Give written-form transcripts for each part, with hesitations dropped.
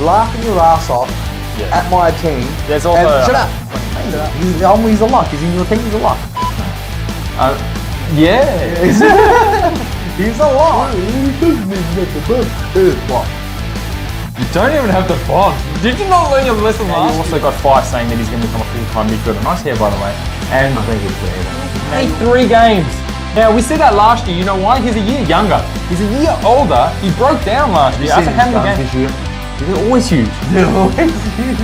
laughing your ass off at my team. There's also... Shut up. He's a lock. He's in your team. He's a lock. Yeah. He's a lock. What? You don't even have the box. Did you not learn your lesson last year? You also got Fife saying that he's going to become a full-time midfielder. Nice hair, by the way. And I think it's weird. played 3 games. Now, we said that last year. You know why? He's a year younger. He's a year older. He broke down last year. After how many games? They're always huge. They're always huge.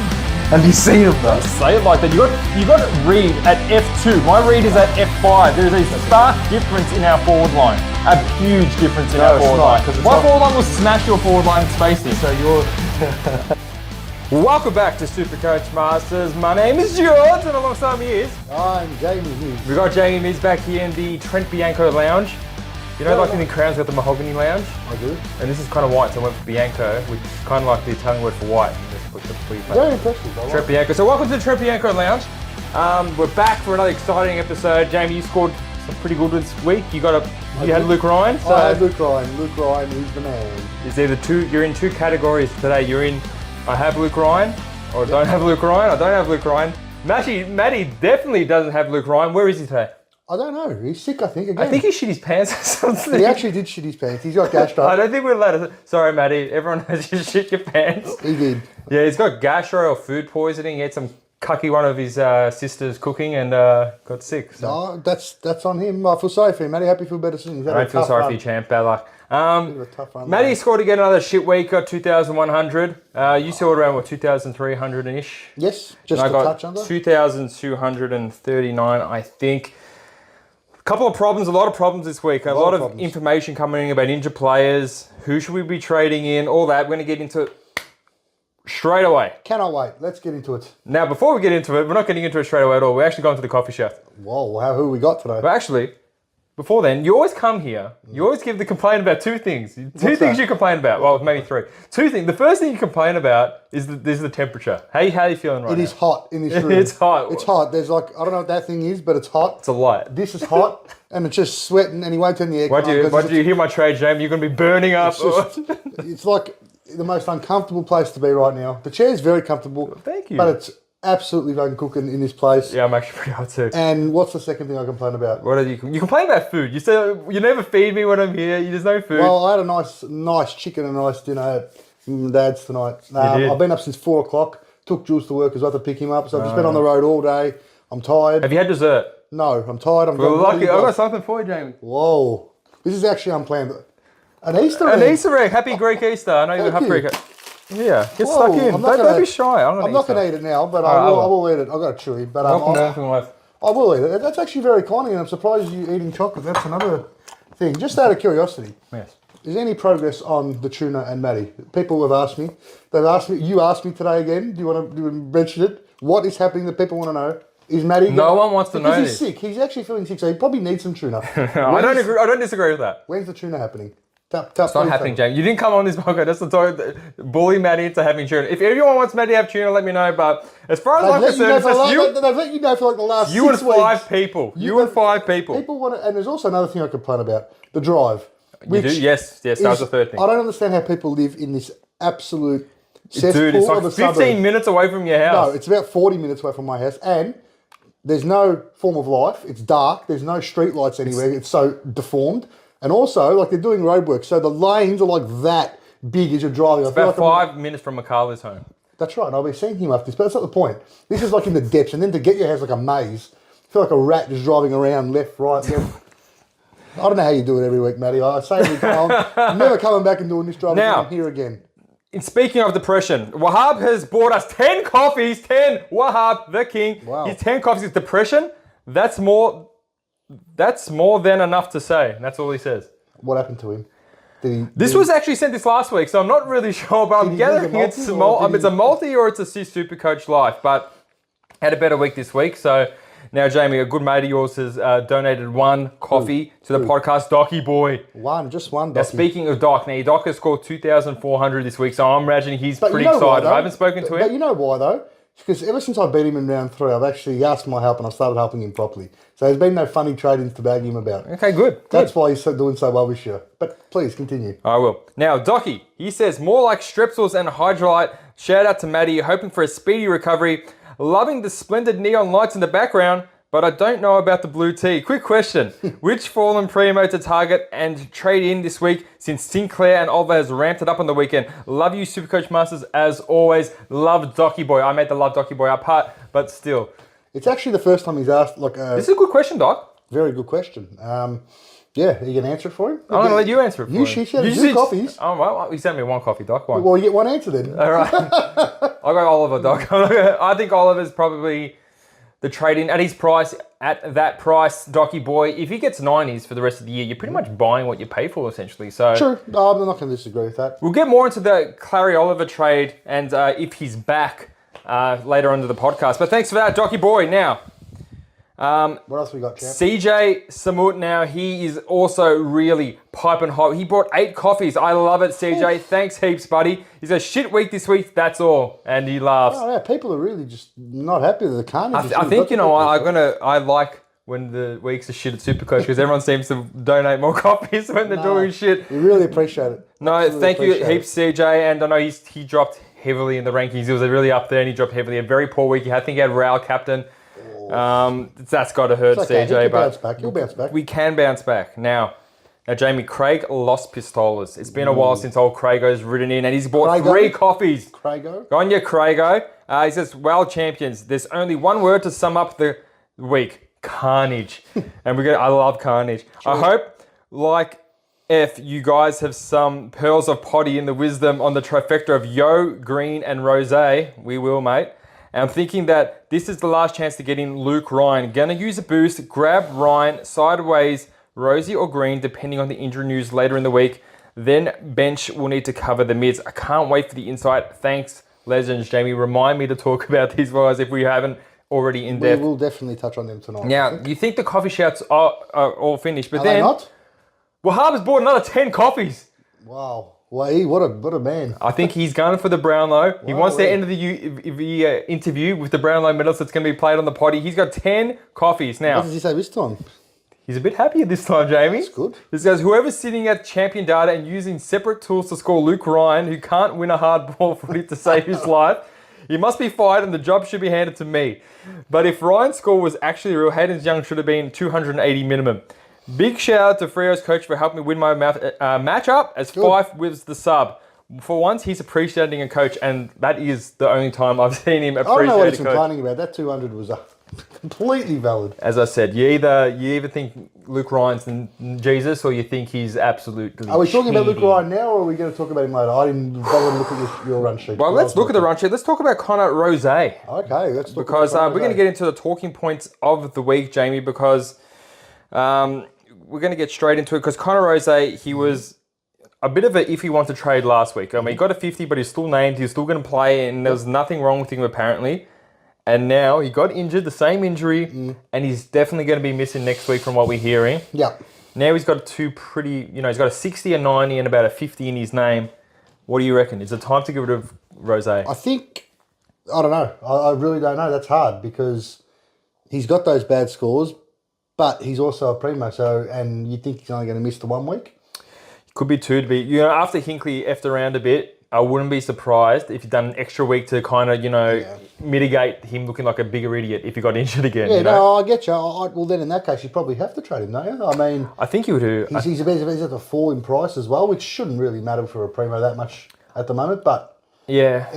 Have you seen them though? Say it like that. You got to read at F2. My read is at F5. There's a stark difference in our forward line. A huge difference in our forward line. My forward line will smash your forward line spacing. So you're... Welcome back to Supercoach Masters. My name is George, and alongside me is... I'm Jamie Miz. We got Jamie Miz back here in the Trent Bianco Lounge. You know, like in the Crown's got the mahogany lounge? I do. And this is kind of white, so I went for Bianco, which is kind of like the Italian word for white. Very impressive. Trent Bianco. So welcome to the Trent Bianco Lounge. We're back for another exciting episode. Jamie, you scored some pretty good this week. You had Luke Ryan. So I had Luke Ryan. Luke Ryan is the man. Is either you're in 2 categories today. You're in, I have Luke Ryan, or don't have Luke Ryan. I don't have Luke Ryan. Matty definitely doesn't have Luke Ryan. Where is he today? I don't know. He's sick, I think, again. I think he shit his pants or something. He actually did shit his pants. He's got gastro. I don't think we're allowed to. Sorry, Matty. Everyone knows you shit your pants. He did. Yeah, he's got gastro or food poisoning. He had some cucky one of his sisters cooking and got sick. So. No, that's on him. I feel sorry for him, Matty. Hope you feel better soon. I don't feel sorry for you, champ. Bad luck. Matty run. scored again another shit week. Got 2,100. You scored around, 2,300-ish? Yes, just a touch under. 2,239, I think. A lot of problems this week. A lot of information coming in about injured players. Who should we be trading in? All that. We're going to get into it straight away. Cannot wait. Let's get into it. Now, before we get into it, we're not getting into it straight away at all. We're actually going to the coffee shop. Whoa, who we got today? But actually, before then, you always come here. You always give the complaint about 2 things. Two things you complain about. Well, maybe 3. 2 things. The first thing you complain about is the temperature. How are you feeling right now? It is hot in this room. It's hot. It's hot. There's I don't know what that thing is, but it's hot. It's a light. This is hot, and it's just sweating, and he won't turn the air. Why do you hear my trade, James? You're going to be burning up. It's like the most uncomfortable place to be right now. The chair's very comfortable. Thank you. But it's absolutely fucking cooking in this place. Yeah, I'm actually pretty hot too. And what's the second thing I complain about? What are you complain about food. You say you never feed me when I'm here. There's no food. Well, I had a nice chicken and a nice dinner at Mum and Dad's tonight. I've been up since 4 o'clock. Took Jules to work as well to pick him up. So I've just been on the road all day. I'm tired. Have you had dessert? No, I'm tired. Well, lucky. I've got something for you, Jamie. Whoa. This is actually unplanned. An Easter egg. An Easter egg. Happy Greek Easter. I know you have Greek. Yeah, get stuck in. Don't be shy. I'm not going to eat it now, but I will eat it. I've got a chewy, but I will eat it. That's actually very kind of you. I'm surprised you're eating chocolate. That's another thing. Just out of curiosity. Yes. Is there any progress on the tuna and Matty? People have asked me. You asked me today again. Do you want to mention it? What is happening that people want to know? Is Matty... No one wants to know this. He's sick. He's actually feeling sick, so he probably needs some tuna. I don't disagree with that. When's the tuna happening? It's not happening, James. You didn't come on this podcast. That's the time bully Matty into having tuna. If everyone wants Matty to have tuna, let me know. But as far as I'm concerned, they've let you know for like the last 6 weeks. You and 5 people. You and 5 people. People want to, and there's also another thing I complain about: the drive. You do? Yes. That was the third thing. I don't understand how people live in this absolute cesspool. Dude, it's like 15 minutes away from your house. No, it's about 40 minutes away from my house, and there's no form of life. It's dark. There's no street lights anywhere. It's so deformed. And also, like, they're doing roadwork, so the lanes are like that big as you're driving. It's about 5 minutes from Makala's home. That's right, and I'll be seeing him after this, but that's not the point. This is like in the depths, and then to get your house like a maze. I feel like a rat just driving around left, right, left. I don't know how you do it every week, Matty. I say every time. I'm never coming back and doing this drive here again. In speaking of depression, Wahab has bought us 10 coffees. 10. Wahab, the king. Wow. His 10 coffees is depression. That's more than enough to say. That's all he says. What happened to him? This was actually sent this last week, so I'm not really sure, but I'm gathering it's a multi or it's a Supercoach Life, but had a better week this week. So now, Jamie, a good mate of yours has donated 1 coffee to the podcast, Docky Boy. Just one, Docky. Now, speaking of Doc, now Doc has scored 2,400 this week, so I'm imagining he's pretty excited. I haven't spoken to him. But you know why, though? Because ever since I beat him in round 3, I've actually asked my help and I started helping him properly. So there's been no funny trade-ins to bag him about. Okay, good. That's why he's doing so well this year. But please, continue. I will. Now, Docky, he says, more like strepsils and hydrolyte. Shout out to Maddie, hoping for a speedy recovery. Loving the splendid neon lights in the background, but I don't know about the blue tea. Quick question. Which fallen primo to target and trade in this week since Sinclair and Oliver has ramped it up on the weekend? Love you, Supercoach Masters, as always. Love Docky Boy. I made the Love Docky Boy apart, but still. It's actually the first time he's asked, This is a good question, Doc. very good question. Yeah, are you going to answer it for him? I'm going to let you answer it for him. She said 2 coffees. Oh, well, he sent me 1 coffee, Doc. One. Well, you get 1 answer then. All right. I'll go Oliver, Doc. I think Oliver's probably the trade-in at his price, at that price, Docky Boy. If he gets 90s for the rest of the year, you're pretty much buying what you pay for, essentially. So True. No, I'm not going to disagree with that. we'll get more into the Clary Oliver trade and if he's back later on to the podcast. But thanks for that, Docky Boy. Now, What else we got, champ? CJ Samut now, he is also really piping hot. He brought 8 coffees. I love it, CJ. Thanks heaps, buddy. He's a shit week this week, that's all. And he laughs. Oh, yeah, people are really just not happy with the carnage. I think, you know, I like when the weeks are shit at Supercoach because everyone seems to donate more copies when they're doing shit. We really appreciate it. No, Absolutely thank you appreciate heaps, CJ. And I know he dropped heavily in the rankings. He was really up there and he dropped heavily. A very poor week. I think he had Raul captain. That's got to hurt, It's okay. CJ. He'll bounce back. We can bounce back. Now, Jamie, Craig lost pistolas. It's been a while since old Craigo's ridden in and he's bought Craigo? 3 coffees. Craigo? Go on, you Craigo. He says, well, champions, there's only one word to sum up the week. Carnage. And I love carnage. True. I hope, like, if you guys have some pearls of potty in the wisdom on the trifecta of Yo, Green, and Rose, we will, mate. And I'm thinking that this is the last chance to get in Luke Ryan. Gonna use a boost, grab Ryan, sideways, Rosie or Green, depending on the injury news later in the week. Then bench will need to cover the mids. I can't wait for the insight. Thanks, legends. Jamie, remind me to talk about these guys if we haven't already in depth. We will definitely touch on them tonight. Now, you think the coffee shouts are all finished, but Are then they not? Wahab has bought another 10 coffees. Wow. Well, what a man. I think he's going for the Brownlow. He wants to end of the interview with the Brownlow medals that's going to be played on the potty. He's got 10 coffees now. What does he say this time? He's a bit happier this time, Jamie. That's good. This goes, whoever's sitting at champion data and using separate tools to score Luke Ryan, who can't win a hard ball for it to save his life, he must be fired and the job should be handed to me. But if Ryan's score was actually real, Hayden's Young should have been 280 minimum. Big shout out to Freo's coach for helping me win my matchup as Fife wins the sub. For once, he's appreciating a coach, and that is the only time I've seen him appreciate I don't know what a he's coach. complaining about. That 200 was completely valid. As I said, you either think Luke Ryan's Jesus or you think he's absolutely Are we talking about Luke cheating. Ryan now, or are we going to talk about him later? I didn't bother to look at your run sheet. Well, let's look at the run sheet. Let's talk about Connor Rose. Okay, let's talk Because about we're going to get into the talking points of the week, Jamie, because we're going to get straight into it. Because Connor Rose, he was a bit of a iffy one to trade last week. I mean, he got a 50, but he's still named. He's still going to play, and there was nothing wrong with him, apparently. And now he got injured, the same injury, and he's definitely going to be missing next week from what we're hearing. Yeah. Now he's got two pretty, he's got a 60, a 90, and about a 50 in his name. What do you reckon? Is it time to get rid of Rose? I think, I don't know. I really don't know. That's hard because he's got those bad scores, but he's also a primo. So, and you think he's only going to miss the 1 week? Could be 2 to be. After Hinkley effed around a bit, I wouldn't be surprised if you'd done an extra week to kind of, mitigate him looking like a bigger idiot if he got injured again. Yeah, no, I get you. Well, then in that case, you probably have to trade him, don't you? I mean, I think you would do. he's at a fall in price as well, which shouldn't really matter for a primo that much at the moment. But Yeah.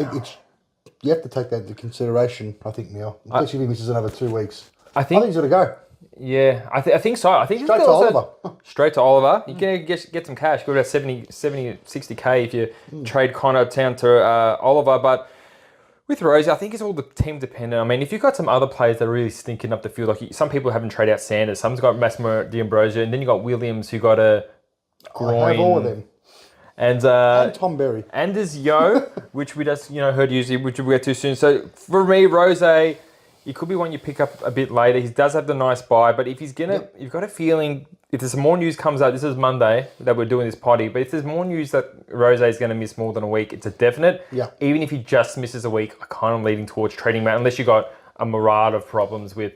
you have to take that into consideration, I think, now. Especially if he misses another 2 weeks. I think he's got to go. Yeah, I think so. I think Straight to Oliver. Straight to Oliver. You can get some cash. Go about 70, 60K if you trade Connor down to Oliver. But with Rosie, I think it's all the team dependent. I mean, if you've got some other players that are really stinking up the field, like some people haven't traded out Sanders, some's got Massimo D'Ambrosio, and then you got Williams who got a groin. I have all of them. And Tom Berry. And there's Yo, which we just heard usually, which we'll get to soon. So for me, Rose, it could be one you pick up a bit later. He does have the nice buy, but if he's gonna, you've got a feeling if there's more news comes out. This is Monday that we're doing this potty, but if there's more news that Rose is going to miss more than a week, it's a definite. Yeah. Even if he just misses a week, I kind of leaning towards trading him out, unless you got a myriad of problems with,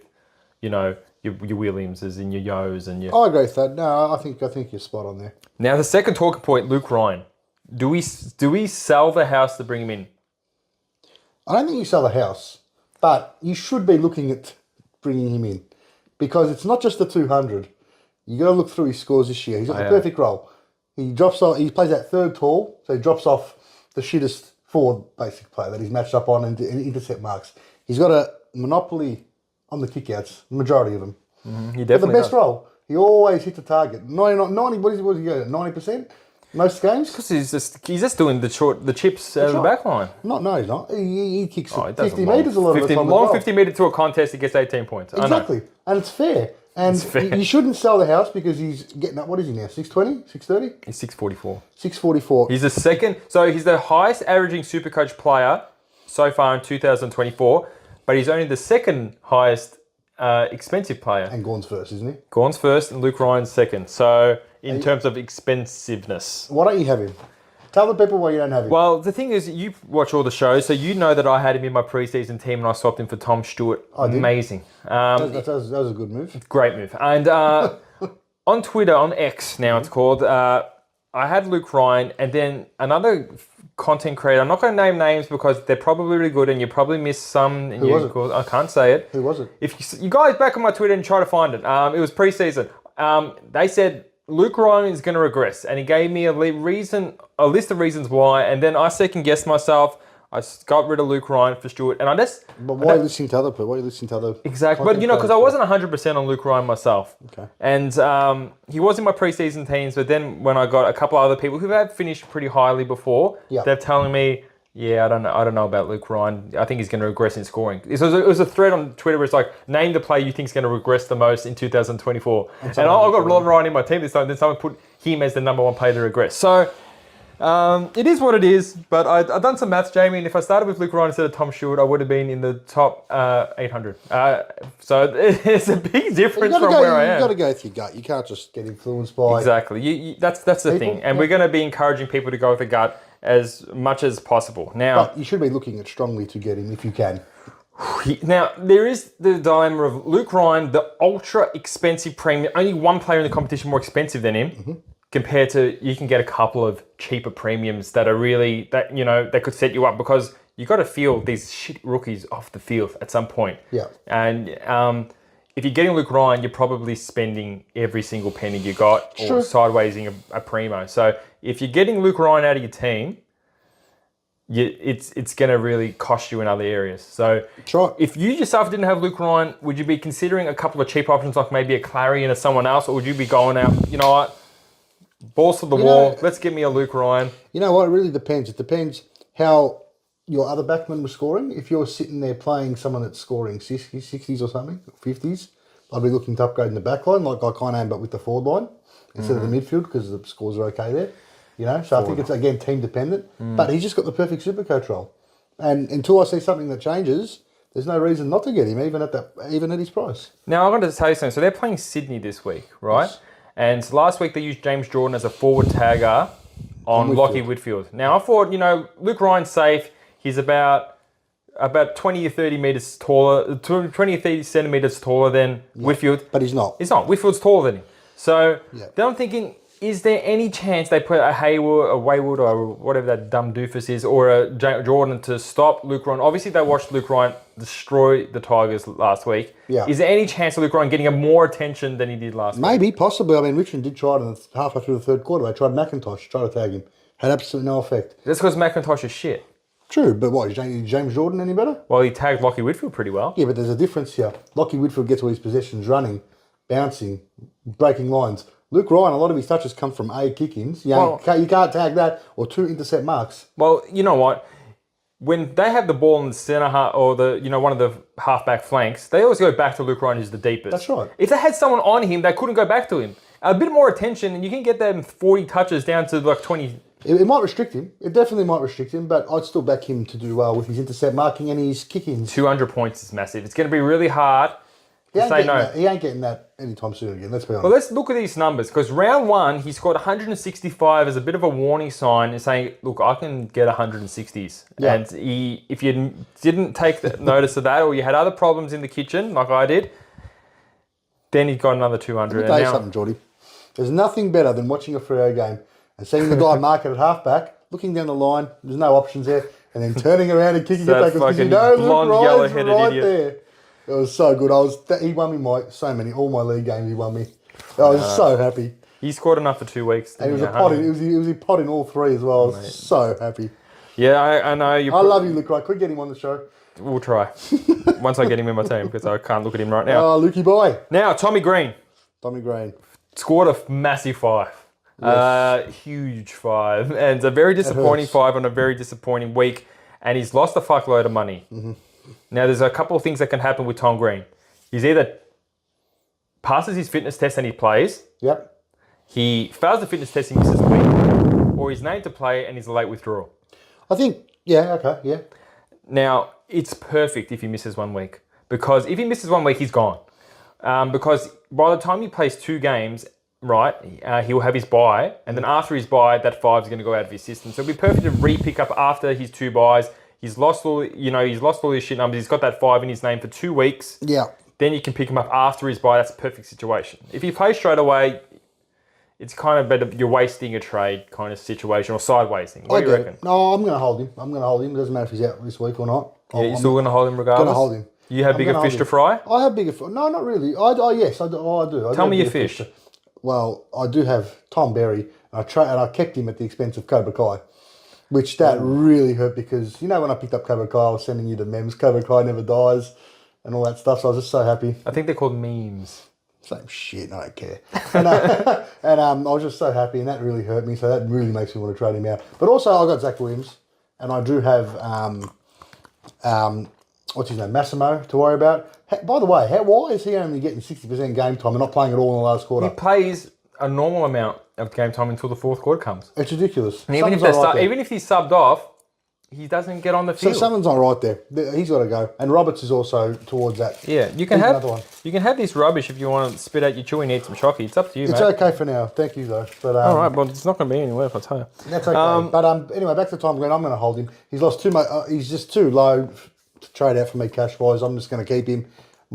you know, your Williamses and your Yos and your. I agree with that. No, I think you're spot on there. Now the second talking point, Luke Ryan. Do we sell the house to bring him in? I don't think you sell the house, but you should be looking at bringing him in because it's not just the 200. You got to look through his scores this year. He's got the perfect role. He drops off. He plays that third tall, so he drops off the shittest forward basic player that he's matched up on and intercept marks. He's got a monopoly on the kickouts, the majority of them. He But definitely the best does. role. He always hits the target. 90. What is he go? 90%. Most games. Because he's just doing the chips out of the right. back line. No, he's not. He kicks Oh, he does 50 long. metres a lot of the 50 time. as long well. 50 metre to a contest, he gets 18 points. I know. Exactly. And it's fair. And It's fair. you shouldn't sell the house because he's getting up. What is he now? 620? 630? He's 644. 644. He's the second, so he's the highest averaging Supercoach player so far in 2024, but he's only the second highest expensive player. And Gawn's first, isn't he? Gawn's first and Luke Ryan's second. So in terms of expensiveness. Why don't you have him? Tell the people why you don't have him. Well, the thing is, you watch all the shows, so you know that I had him in my preseason team and I swapped him for Tom Stewart. I did. Amazing. that was a good move. Great move. And on Twitter, on X now it's called, I had Luke Ryan and then another content creator. I'm not going to name names because they're probably really good and you probably missed some. And Who was it? I can't say it. Who was it? If you guys back on my Twitter and try to find it, it was preseason. They said Luke Ryan is going to regress, and he gave me a list of reasons why. And then I second guessed myself. I got rid of Luke Ryan for Stewart, and I just But why are you listening to other people? Why are you listening to other... exactly. But because I wasn't 100% on Luke Ryan myself, Okay. and he was in my preseason teams. But then when I got a couple other people who had finished pretty highly before, Yeah. they're telling me, yeah, I don't know about Luke Ryan. I think he's going to regress in scoring. It was a thread on Twitter where it's like, name the player you think is going to regress the most in 2024. And I got Luke Ryan in my team this time. Then someone put him as the number one player to regress. So it is what it is. But I've done some maths, Jamie, and if I started with Luke Ryan instead of Tom Stewart, I would have been in the top 800. So it's a big difference from where I am. You've got to go with your gut. You can't just get influenced by... Exactly. That's the thing. And we're going to be encouraging people to go with the gut as much as possible. Now, But you should be looking at strongly to get him if you can. Now, there is the dilemma of Luke Ryan, the ultra expensive premium, only one player in the competition more expensive than him, compared to you can get a couple of cheaper premiums that are really, that could set you up because you got to feel these shit rookies off the field at some point. Yeah. And if you're getting Luke Ryan, you're probably spending every single penny you got or sidewaysing a primo. So if you're getting Luke Ryan out of your team, it's going to really cost you in other areas. So Right. if you yourself didn't have Luke Ryan, would you be considering a couple of cheap options like maybe a Clarion or someone else, or would you be going out, you know what, balls to the wall, let's get me a Luke Ryan? You know what? It really depends. It depends how your other backman was scoring. If you're sitting there playing someone that's scoring 60s or something, 50s, I'd be looking to upgrade in the back line like I kind of am, but with the forward line instead of the midfield because the scores are okay there. You know, so I think it's, again, team dependent. But he's just got the perfect super coach role. And until I see something that changes, there's no reason not to get him, even at his price. Now, I'm going to tell you something. So they're playing Sydney this week, right? Yes. And last week they used James Jordan as a forward tagger on Lockie Whitfield. Now, I thought, Luke Ryan's safe. He's about 20 or 30 metres taller, 20 or 30 centimetres taller than Whitfield. But he's not. He's not. Whitfield's taller than him. So Yeah. then I'm thinking, is there any chance they put a Wayward or whatever that dumb doofus is, or a Jordan to stop Luke Ryan? Obviously, they watched Luke Ryan destroy the Tigers last week. Yeah. Is there any chance of Luke Ryan getting more attention than he did last week? Maybe, possibly. I mean, Richmond did try it halfway through the third quarter. They tried McIntosh, tried to tag him. Had absolutely no effect. That's because McIntosh is shit. True, but what, is James Jordan any better? Well, he tagged Lockie Whitfield pretty well. Yeah, but there's a difference here. Lockie Whitfield gets all his possessions running, bouncing, breaking lines. Luke Ryan, a lot of his touches come from A, kick-ins. You can't tag that, or 2 intercept marks. Well, you know what? When they have the ball in the centre half or one of the halfback flanks, they always go back to Luke Ryan, who's the deepest. That's right. If they had someone on him, they couldn't go back to him. A bit more attention, and you can get them 40 touches down to like 20 It might restrict him. It definitely might restrict him, but I'd still back him to do well with his intercept marking and his kick-ins. 200 points is massive. It's going to be really hard to say no. He ain't getting that anytime soon again, let's be honest. Well, let's look at these numbers, because round one, he scored 165 as a bit of a warning sign and saying, look, I can get 160s. Yeah. And if you didn't take notice of that, or you had other problems in the kitchen, like I did, then he got another 200. Let me tell you something, Geordie. There's nothing better than watching a Freo game and seeing the guy mark it at halfback, looking down the line, there's no options there, and then turning around and kicking it back because you know blonde, Luke Ryan's yellow-headed right idiot. there. It was so good. He won me all my league games. He won me. I was so happy. He scored enough for 2 weeks. And he was a pot in all three as well. I was so happy. Yeah, I know. I love you, Luke Ryan. Could we get him on the show? We'll try. Once I get him in my team, because I can't look at him right now. Oh, Lukey boy. Now, Tommy Green Tommy Green. scored a massive 5. Yes. Huge 5. And a very disappointing 5 on a very disappointing week. And he's lost a fuckload of money. Mm-hmm. Now, there's a couple of things that can happen with Tom Green. He's either passes his fitness test and he plays. Yep. He fails the fitness test and misses a week. Or he's named to play and he's a late withdrawal. I think, yeah, okay, yeah. Now, it's perfect if he misses 1 week. Because if he misses 1 week, he's gone. Because by the time he plays 2 games, right, he'll have his bye. And then after his bye, that 5 is going to go out of his system. So it'll be perfect to re-pick up after his 2 byes. He's lost all his shit numbers. He's got that 5 in his name for 2 weeks. Yeah. Then you can pick him up after his bye. That's a perfect situation. If he plays straight away, it's kind of better. You're wasting a trade kind of situation or sideways thing. What do you reckon? No, I'm going to hold him. It doesn't matter if he's out this week or not. Yeah, you're still going to hold him regardless? Going to hold him. You have bigger fish to fry? I have bigger fish. No, not really. Yes, I do. Tell me your fish. Well, I do have Tom Berry, and I kept him at the expense of Cobra Kai, which that really hurt because, you know, when I picked up Cobra Kai, I was sending you the memes, Cobra Kai never dies, and all that stuff, so I was just so happy. I think they're called memes. Same shit, I don't care. And I was just so happy, and that really hurt me, so that really makes me want to trade him out. But also, I got Zach Williams, and I do have, what's his name, Massimo to worry about. By the way, why is he only getting 60% game time and not playing at all in the last quarter? He plays a normal amount of game time until the 4th quarter comes. It's ridiculous. And even if he's subbed off, he doesn't get on the field. So someone's not right there. He's got to go. And Roberts is also towards that. Yeah, you can have this rubbish if you want to spit out your chewy, need some shocky. It's up to you, It's mate. okay for now. Thank you, though. But, all right, but it's not going to be anywhere if I tell you. That's okay. But anyway, back to Tom Green. I'm going to hold him. He's lost too much. He's just too low to trade out for me cash-wise. I'm just going to keep him.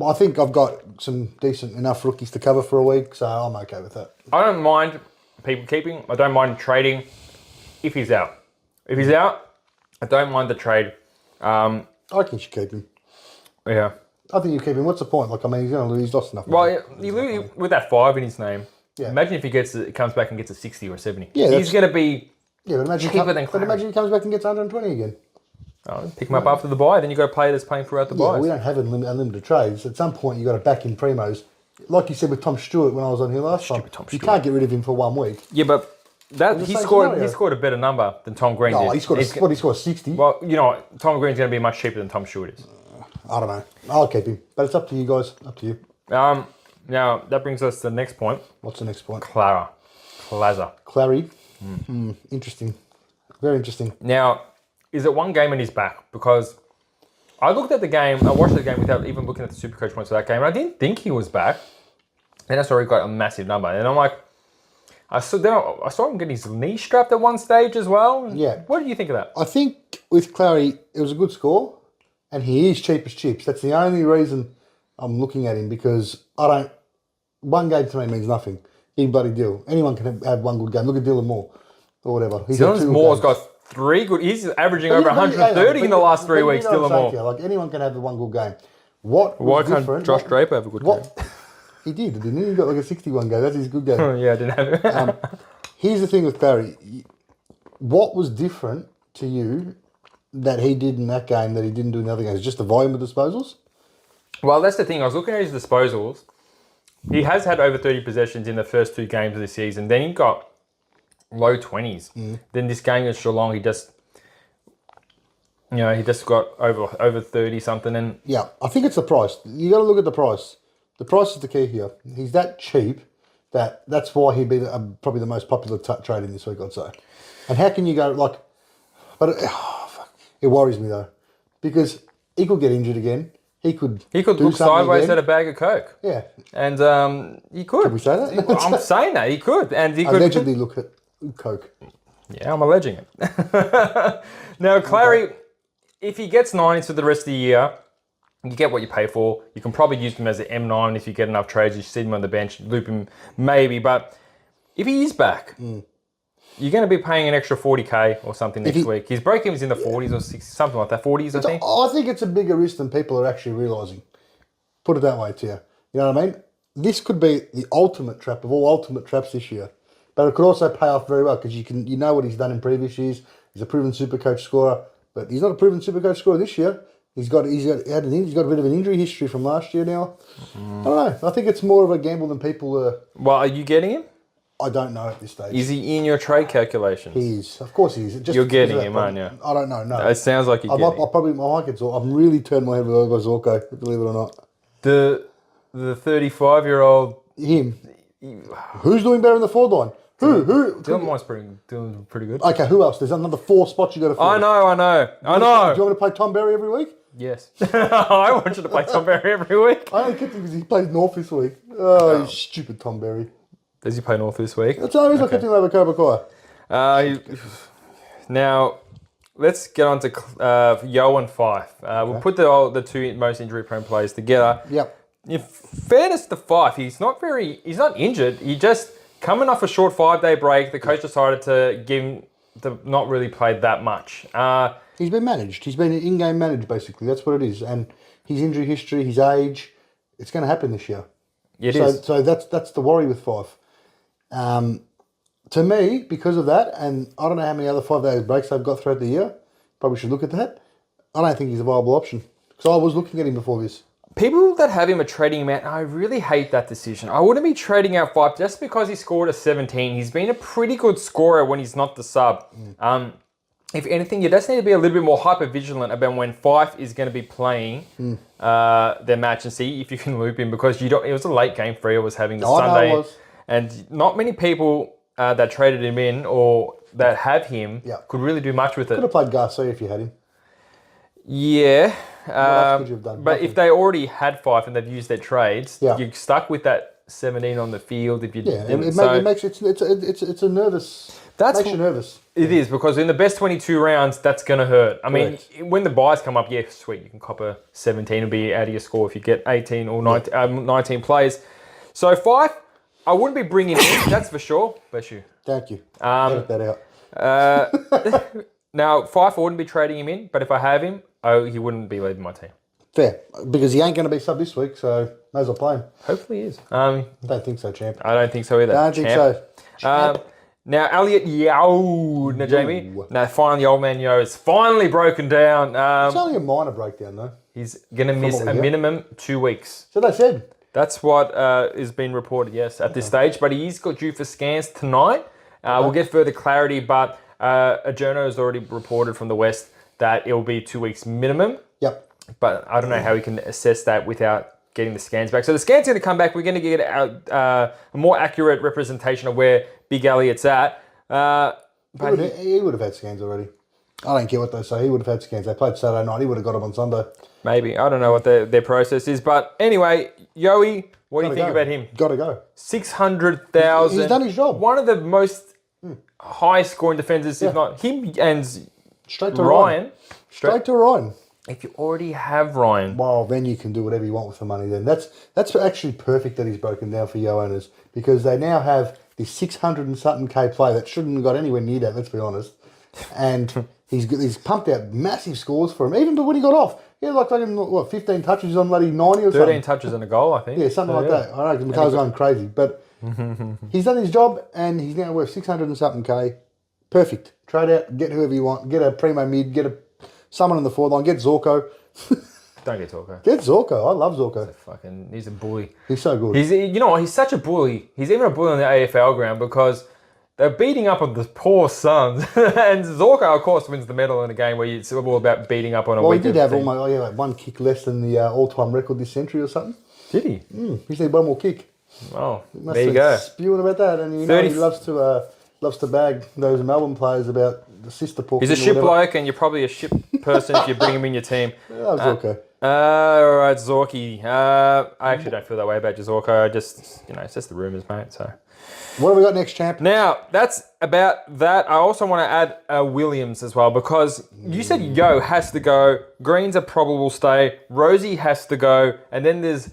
I think I've got some decent enough rookies to cover for a week, so I'm okay with that. I don't mind people keeping. I don't mind trading if he's out. If he's out, I don't mind the trade. I think you should keep him. Yeah. I think you keep him. What's the point? Like, I mean, he's going to lose. He's lost enough. Well, you lose with that 5 in his name. Yeah. Imagine if he comes back and gets a 60 or a 70. Yeah, he's going to be but imagine he comes back and gets 120 again. Oh, pick him up after the bye, then you've got a player that's playing throughout the bye. Yeah, we don't have unlimited trades. At some point, you've got to back in primos. Like you said with Tom Stewart when I was on here last time. You can't get rid of him for 1 week. Yeah, but he scored a better number than Tom Green did. He scored 60. Well, you know, Tom Green's going to be much cheaper than Tom Stewart is. I don't know. I'll keep him. But it's up to you guys. Up to you. Now, that brings us to the next point. What's the next point? Claza. Clary. Interesting. Very interesting. Now, is it 1 game and he's back? Because I looked at the game, I watched the game without even looking at the Supercoach points for that game, and I didn't think he was back. Then I saw he got a massive number, and I'm like, I saw him get his knee strapped at one stage as well. Yeah. What do you think of that? I think with Clary, it was a good score, and he is cheap as chips. That's the only reason I'm looking at him, because 1 game to me means nothing. Big bloody deal. Anyone can have 1 good game. Look at Dylan Moore or whatever. Dylan Moore's got 3 good. He's averaging over 130 in the last 3 weeks. Dylan Moore. Like anyone can have the 1 good game. Why can't Josh Draper have a good game? He did, didn't he? He got like a 61 game. That's his good game. Yeah, I didn't have it. Here's the thing with Clary. What was different to you that he did in that game that he didn't do in the other games? Just the volume of disposals? Well, that's the thing. I was looking at his disposals. He has had over 30 possessions in the first 2 games of the season. Then he got low 20s. Then this game against Geelong, he just got over 30 something. And yeah, I think it's the price. You got to look at the price. The price is the key here. He's that cheap that's why he'd be probably the most popular trade in this week, I'd say. And how can you go like? But it worries me though, because he could get injured again. He could do look sideways again. At a bag of Coke. Yeah. And he could. Can we say that? I'm saying that. He could. And he could. Allegedly look at Coke. Yeah, I'm alleging it. Now, Clary, if he gets 90 for the rest of the year, you get what you pay for. You can probably use him as an M9 if you get enough trades. You sit him on the bench, loop him maybe. But if he is back, you're going to be paying an extra 40K or something next week. His break-even's in the 40s or 60, something like that. 40s, I think. I think it's a bigger risk than people are actually realising. Put it that way to you. You know what I mean? This could be the ultimate trap of all ultimate traps this year. But it could also pay off very well because you know what he's done in previous years. He's a proven Supercoach scorer, but he's not a proven Supercoach scorer this year. He's got a bit of an injury history from last year now. I don't know. I think it's more of a gamble than people are. Well, are you getting him? I don't know at this stage. Is he in your trade calculations? He is. Of course he is. You're getting him, aren't you? I don't know. No. It sounds like you're getting him. I might get Zorko. I've really turned my head with Zorko, believe it or not. The 35-year-old. Him. Who's doing better in the forward line? Who? Dylan White's doing pretty good. Okay, who else? There's another 4 spots you got to fill. I know. Do you want me to play Tom Berry every week? Yes. I want you to play Tom Berry every week. I only kept him because he plays North this week. Oh, you stupid Tom Berry. Does he play North this week? That's the only reason I kept him over Cobra Kai. Now, let's get on to Yo and Fife. We'll put the 2 most injury-prone players together. Yep. In fairness to Fife, he's not injured. He just coming off a short 5-day break. The coach decided to give him to not really play that much. He's been managed. He's been in-game managed, basically. That's what it is. And his injury history, his age, it's going to happen this year. It is. So that's the worry with Fife. To me, because of that, and I don't know how many other 5-day breaks they've got throughout the year, probably should look at that. I don't think he's a viable option. Because I was looking at him before this. People that have him are trading him out, and I really hate that decision. I wouldn't be trading out Fife just because he scored a 17. He's been a pretty good scorer when he's not the sub. If anything, you just need to be a little bit more hyper-vigilant about when Fife is going to be playing their match and see if you can loop him because it was a late game. Freo was having the Sunday. No, it was. And not many people that traded him in or that have him could really do much with it. Could have played Garcia if you had him. Yeah. What else could you have done? But if they already had Fife and they've used their trades, Yeah. you're stuck with that 17 on the field. If you it makes it's a nervous. Makes you nervous. It is because in the best 22 rounds, that's going to hurt. I mean, when the buys come up, sweet, you can cop a 17 and be out of your score if you get 18 or 19 plays. So Fife, I wouldn't be bringing in, that's for sure. Bless you. Thank you. Edit that out. Now, Fife, I wouldn't be trading him in, but if I have him, he wouldn't be leaving my team. Fair, because he ain't going to be sub this week, so may as well play him. Hopefully he is. Don't think so, champ. I don't think so either. Don't think so. Now, Elliot Yeo, Jamie. Now, finally, old man Yo is finally broken down. It's only a minor breakdown, though. He's going to miss a minimum 2 weeks. So they said. That's what is being reported, yes, at this stage. But he's got due for scans tonight. We'll get further clarity, but a journo has already reported from the West that it will be 2 weeks minimum. Yep. But I don't know how we can assess that without getting the scans back. So the scans are going to come back. We're going to get a more accurate representation of where Big Elliot's at. But he would have had scans already. I don't care what they say. He would have had scans. They played Saturday night. He would have got them on Sunday. Maybe. I don't know what their process is. But anyway, Yoey, what do you think about him? Got to go. 600,000. He's done his job. One of the most high-scoring defenders, if not him and Straight to Ryan. Straight to Ryan. If you already have Ryan. Well, then you can do whatever you want with the money then. That's actually perfect that he's broken down for Yo owners because they now have this 600 and something K play that shouldn't have got anywhere near that, let's be honest. And he's pumped out massive scores for him, even when he got off. He had like 15 touches on bloody 90 or 13 touches and a goal, I think. Yeah, something like that. I know, because McCall's going crazy. But he's done his job and he's now worth 600 and something K. Perfect. Trade out, get whoever you want, get a primo mid, get someone on the forward line, get Zorko. Don't get Zorko. Get Zorko. I love Zorko. He's a bully. He's so good. He's such a bully. He's even a bully on the AFL ground because they're beating up on the poor Suns. And Zorko, of course, wins the medal in a game where it's all about beating up on a weaker he did have team. almost one kick less than the all-time record this century or something. Did he? He said one more kick. Oh, Must there you be go. spewing about that, and you know he loves to bag those Melbourne players about the sister pork. He's a ship bloke, and you're probably a ship person if you bring him in your team. That was okay. All right, Zorky. I actually don't feel that way about Zorko. I just, it's just the rumours, mate. So What have we got next, champ? now that's about that. I also want to add Williams as well because you said Yo has to go. Green's a probable stay. Rosie has to go, and then there's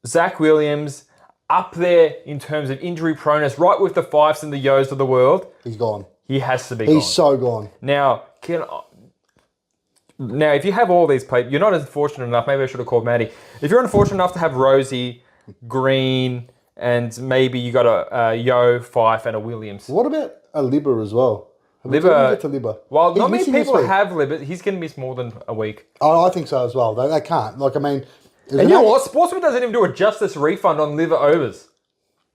Zach Williams up there in terms of injury proneness, right with the Fifes and the Yos of the world. He's gone. He has to be gone. He's so gone. Now, if you have all these players, you're not as fortunate enough. Maybe I should have called Maddie. If you're unfortunate enough to have Rosie, Green, and maybe you got a Yo, Fife, and a Williams. What about a Libba as well? Libba. Get to Libba. Well, He's not many missing this people week. have Libba. He's going to miss more than a week. I think so as well. They can't. Like, I mean... And you know what? Sportsman doesn't even do a justice refund on Libba overs.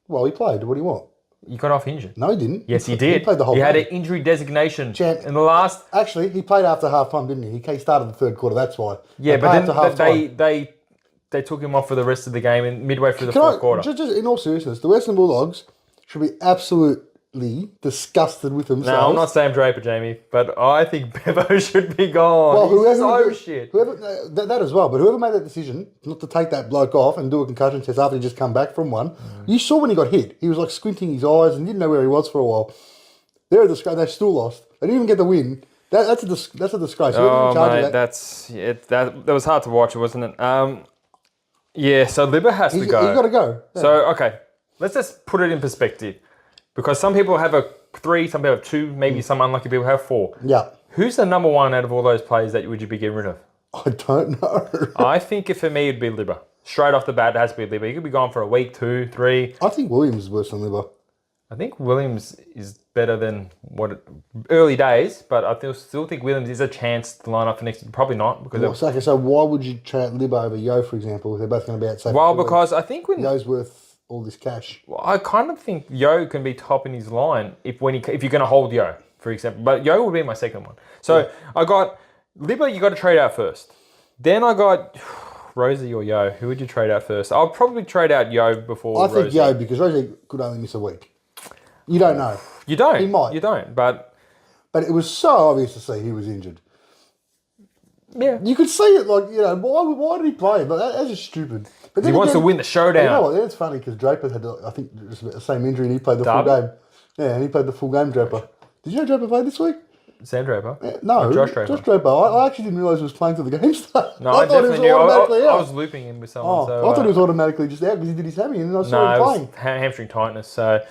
Well, he played. What do you want? He got off injured. No, he didn't. Yes, he did. He played the whole He had game. an injury designation Champ. in the last... Actually, he played after half-time, didn't he? He started the third quarter, that's why. Yeah, They but played then after half-time. they took him off for the rest of the game and midway through the Can fourth quarter. Just in all seriousness, the Western Bulldogs should be absolutely disgusted with themselves. No, I'm not Sam Draper, Jamie, but I think Bevo should be gone. Well, He's so shit. That as well, but whoever made that decision not to take that bloke off and do a concussion test after he just come back from one, you saw when he got hit, he was like squinting his eyes and didn't know where he was for a while. They're a disgrace. They still lost. They didn't even get the win. That's a disgrace. Whoever Oh, in charge mate, of that was hard to watch, wasn't it? Yeah, so Libba has to go. He's got to go. Yeah. So, okay, let's just put it in perspective. Because some people have a 3, some people have 2, maybe some unlucky people have 4. Yeah. Who's the number 1 out of all those players that would you be getting rid of? I don't know. I think for me it'd be Libba. Straight off the bat, it has to be Libba. He could be gone for a week, 2, 3. I think Williams is worse than Libba. I think Williams is better than early days, but I still think Williams is a chance to line up for next. Probably not because So why would you trade Libba over Yo, for example, if they're both going to be outside? because I think when Yo's worth all this cash. I kind of think Yo can be top in his line if you're going to hold Yo, for example. But Yo will be my second one. So I got Libba. You got to trade out first. Then I got Rosie or Yo. Who would you trade out first? I'll probably trade out Yo before. I think Rosie. Yo, because Rosie could only miss a week. You don't know. You don't. He might. You don't. But it was so obvious to see he was injured. yeah, You could see it, like, why did he play? But that's just stupid. But he then wants to again, win the showdown. You know what? It's funny because Draper had, I think, just about the same injury and he played the full Derby? game. Yeah, and he played the full game, Draper. Did you know Draper played this week? Sam Draper. No, Or Josh Draper. Josh Draper. I actually didn't realise he was playing till the game started. No, I thought he definitely was knew. automatically I out. was looping him with someone. So, I thought he was automatically just out because he did his hammy and I saw No, him it playing. was hamstring tightness. So,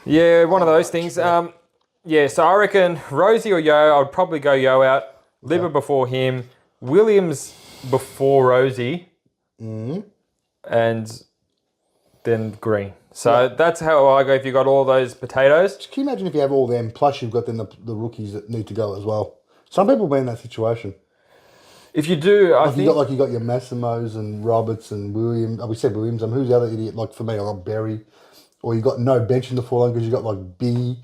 yeah, one of those things. Yeah, so I reckon Rosie or Yo, I would probably go Yo out. Libba before him. Williams before Rosie. And then Green. So that's how I go if you got all those potatoes. Can you imagine if you have all them, plus you've got then the rookies that need to go as well? Some people be in that situation. If you do, I think... You got your Massimos and Roberts and Williams. Oh, we said Williams. Who's the other idiot? Like for me, I got Berry. Or you got no bench in the forward line because you got like B.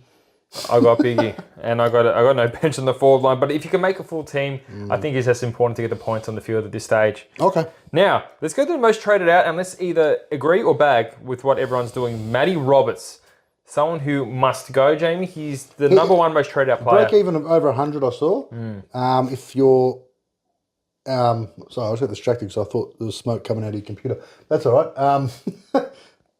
I got Biggie, and I got no bench in the forward line. But if you can make a full team, I think it's just important to get the points on the field at this stage. Okay. Now, let's go to the most traded out, and let's either agree or bag with what everyone's doing. Matty Roberts, someone who must go, Jamie. He's the number 1 most traded out player. Break even of over 100, I saw. If you're... sorry, I was getting distracted because I thought there was smoke coming out of your computer. That's all right.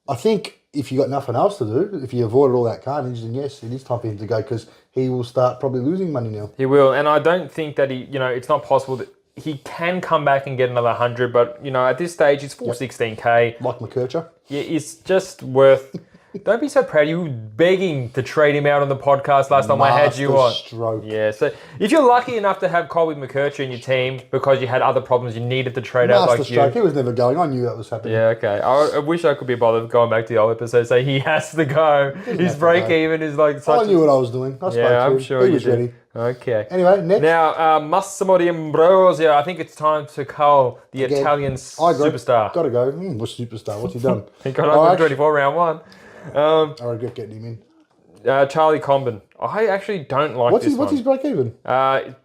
I think if you got nothing else to do, if you avoided all that carnage, then yes, it is time for him to go because he will start probably losing money now. He will, and I don't think that it's not possible that he can come back and get another 100, but, at this stage, it's 416K. Like McKercher. Yeah, it's just worth... Don't be so proud. You were begging to trade him out on the podcast last time I had you on. Stroke. Yeah, so if you're lucky enough to have Colby McKercher in your team because you had other problems you needed to trade out like Stroke. you. He was never going. I knew that was happening. Yeah, okay. I wish I could be bothered going back to the old episode. Say he has to go. His break even is like such. I knew what I was doing. I spoke to I'm him. sure he was you did. ready. Okay. Anyway, next. Now, Massimo D'Ambrosio. I think it's time to call the Again, Italian I agree. superstar. Got to go. What superstar? What's he done? He got 124 round 1. I regret getting him in. Charlie Comben. I actually don't like What's this his break even?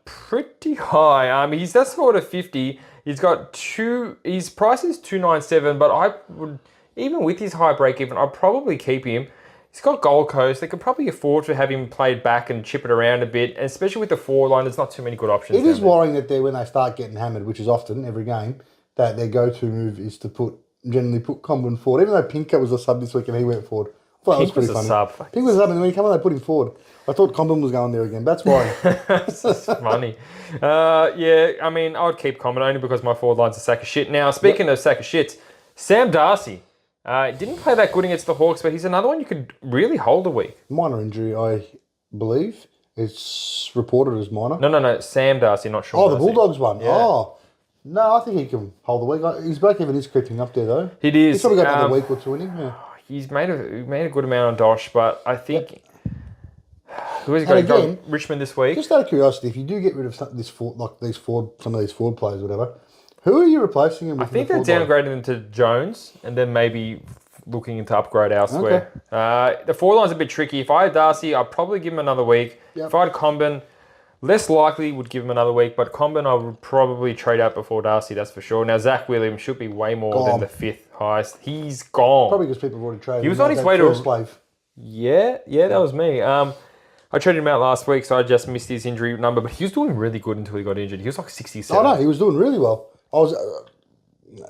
Pretty high. He's just scored a 50. He's got his price is 297, but I would, even with his high break even, I'd probably keep him. He's got Gold Coast. They could probably afford to have him played back and chip it around a bit. And especially with the forward line, there's not too many good options. It is worrying that when they start getting hammered, which is often every game, that their go-to move is to generally put Comben forward. Even though Pinker was a sub this week and he went forward. I thought that was pretty funny. Pink was a sub, and when he came on, they put him forward. I thought Comben was going there again. That's why. That's funny. Yeah, I mean, I would keep Comben only because my forward line's a sack of shit. Now, speaking of sack of shits, Sam Darcy. Didn't play that good against the Hawks, but he's another one you could really hold a week. Minor injury, I believe. It's reported as minor. No. Sam Darcy, not Sean Darcy. The Bulldogs one. Yeah. Oh. No, I think he can hold the week. His break even is creeping up there, though. It is. He's probably got another week or two in him. Yeah. He's made a good amount on Dosh, but I think... Who is he And going? again, Got Richmond this week. Just out of curiosity, if you do get rid of some of these forward players, whatever, who are you replacing him with? I think they're downgrading them to Jones and then maybe looking into upgrade elsewhere. Okay. The forward line's a bit tricky. If I had Darcy, I'd probably give him another week. Yep. If I had Comben, less likely would give him another week, but Comben I would probably trade out before Darcy, that's for sure. Now, Zach Williams should be way more than the 5th highest. He's gone. Probably because people have already traded him. He was on his way to... First wave. Yeah, that was me. I traded him out last week, so I just missed his injury number, but he was doing really good until he got injured. He was like 67. Oh, no, he was doing really well. No,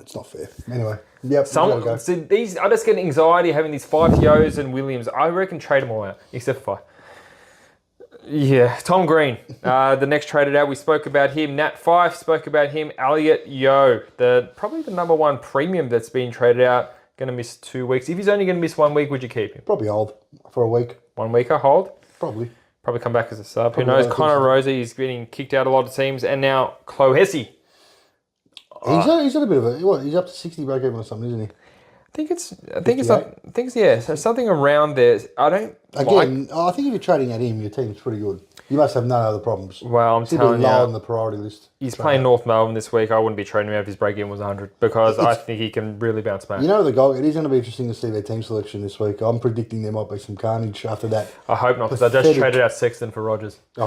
it's not fair. Anyway, yep. These I just get anxiety having these Fife-Yos and Williams. I reckon trade them all out, except for Tom Green. The next traded out, we spoke about him. Nat Fife spoke about him. Elliot Yeo, probably the number one premium that's been traded out, going to miss 2 weeks. If he's only going to miss 1 week, would you keep him? Probably hold for a week. 1 week, I hold. Probably come back as a sub. Who knows? Connor Rosie is getting kicked out a lot of teams, and now Chloe Hesse. He's at a bit of a he's up to 60 break even or something, isn't he? I think it's something around there. I think if you're trading at him, your team's pretty good. You must have no other problems. Well, I'm telling you, low on the priority list. He's playing North Melbourne this week. I wouldn't be trading him if his break even was 100 because I think he can really bounce back. You know the goal. It is going to be interesting to see their team selection this week. I'm predicting there might be some carnage after that. I hope not, because I just traded out Sexton for Rogers. I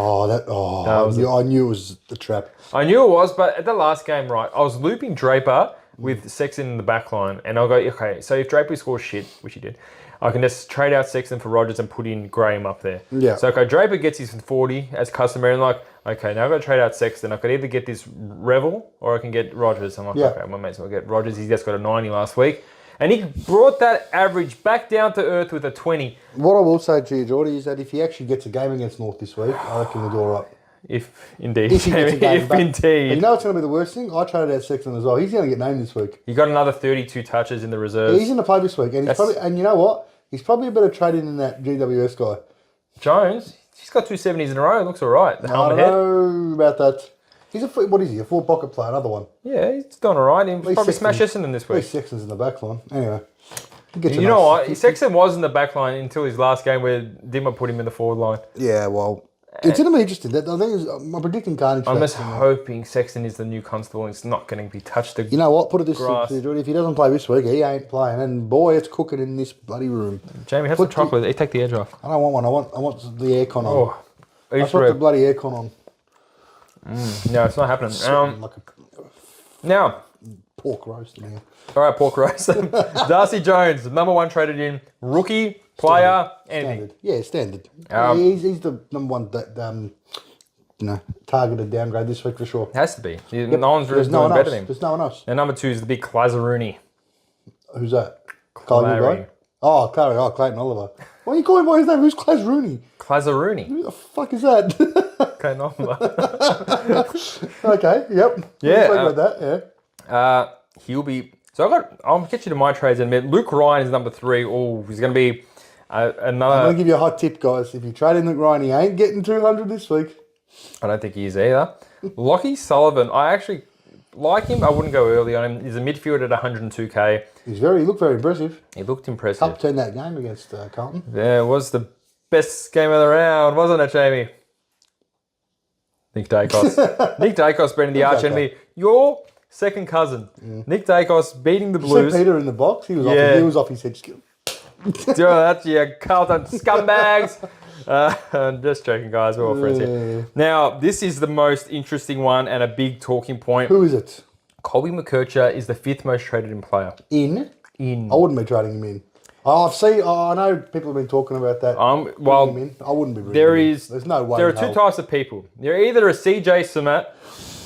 knew it was the trap. I knew it was, but at the last game, right, I was looping Draper with Sexton in the back line, and I'll go, okay, so if Draper scores shit, which he did, I can just trade out Sexton for Rogers and put in Graham up there. Yeah. So, okay, Draper gets his 40 as customary, and okay, now I've got to trade out Sexton. I could either get this Revel or I can get Rogers. I'm like, okay, my mate's going to get Rogers. He just got a 90 last week. And he brought that average back down to earth with a 20. What I will say to you, Geordie, is that if he actually gets a game against North this week, I reckon we'll do all right. If indeed. If he gets a game back. Indeed. And you know what's going to be the worst thing? I traded out Sexton as well. He's going to get named this week. He got another 32 touches in the reserves. He's going to play this week. And you know what? He's probably a better trading than that GWS guy. Jones, he's got 2 70s in a row. Looks all right. The helmet head. I don't know about that. What is he? A 4 pocket player, another one. Yeah, he's done all right. He'll probably smash Essendon this week. At least Sexton's in the back line. Anyway. You know what? Sexton was in the back line until his last game where Dimmer put him in the forward line. Yeah, well, it's going to be interesting. I think I'm predicting carnage. I'm just hoping Sexton is the new Constable and it's not going to be touched. You know what? Put it this way, if he doesn't play this week, he ain't playing. And boy, it's cooking in this bloody room. Jamie, have some chocolate. Take the edge off. I don't want one. I want the aircon on. Oh, I put the bloody aircon on. No, it's not happening. Now, pork roast in here. All right, pork roast. Darcy Jones, number one traded in, rookie, player, anything. Standard. He's the number one targeted downgrade this week for sure. Has to be. No one's really doing better than him. There's no one else. And number 2 is the big Clazarooney. Who's that? Clary. Oh, Clary. Oh, Clayton Oliver. Why are you calling him by his name? Who's Clazarooney? Clazarooney. Who the fuck is that? Clayton Oliver. Okay, yep. Yeah. About that, he'll be... So I'll get you to my trades in a minute. Luke Ryan is number 3. Oh, he's going to be another... I'm going to give you a hot tip, guys. If you trade in Luke Ryan, he ain't getting 200 this week. I don't think he is either. Lockie Sullivan, I actually like him. I wouldn't go early on him. He's a midfield at 102k. He looked very impressive. He looked impressive. Helped turn that game against Carlton. Yeah, it was the best game of the round, wasn't it, Jamie? Nick Dacos. Nick Dacos beating the arch enemy. Your second cousin, Nick Dacos, beating the Blues. See Peter in the box? He was off his head skill. That's your Carlton scumbags. Just joking, guys. We're all friends here. Now, this is the most interesting one and a big talking point. Who is it? Colby McKercher is the 5th most traded in player. In in. I wouldn't be trading him in. I know people have been talking about that. Well, bringing him in. I wouldn't be bringing there him in. is. There's no way. There are in two hell. types of people. You're either a CJ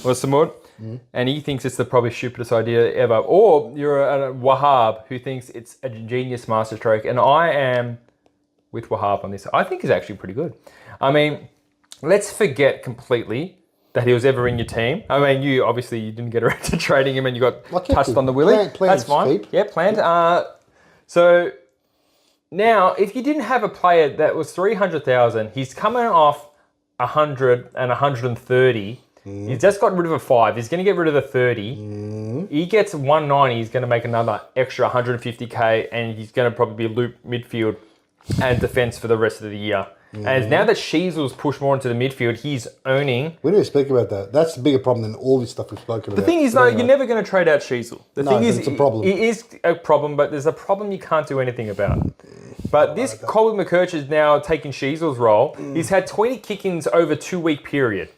Samut, and he thinks it's the probably stupidest idea ever, or you're a Wahab who thinks it's a genius masterstroke. And I am with Wahab on this. I think he's actually pretty good. I mean, let's forget completely that he was ever in your team. I mean, you didn't get around to trading him, and you got touched on the willy. That's fine. Keep. Yeah, planned. So now, if you didn't have a player that was 300,000, he's coming off 100 and 130. He's just got rid of a 5. He's going to get rid of the 30. He gets 190. He's going to make another extra 150k, and he's going to probably be loop midfield and defense for the rest of the year. And now that Sheasel's pushed more into the midfield, he's owning. We need to speak about that. That's the bigger problem than all this stuff we've spoken about. The thing is, though, you're never going to trade out Sheasel. The thing is, it's a problem. It is a problem, but there's a problem you can't do anything about. But this Colin McKerch is now taking Sheasel's role. He's had 20 kick-ins over a 2-week period,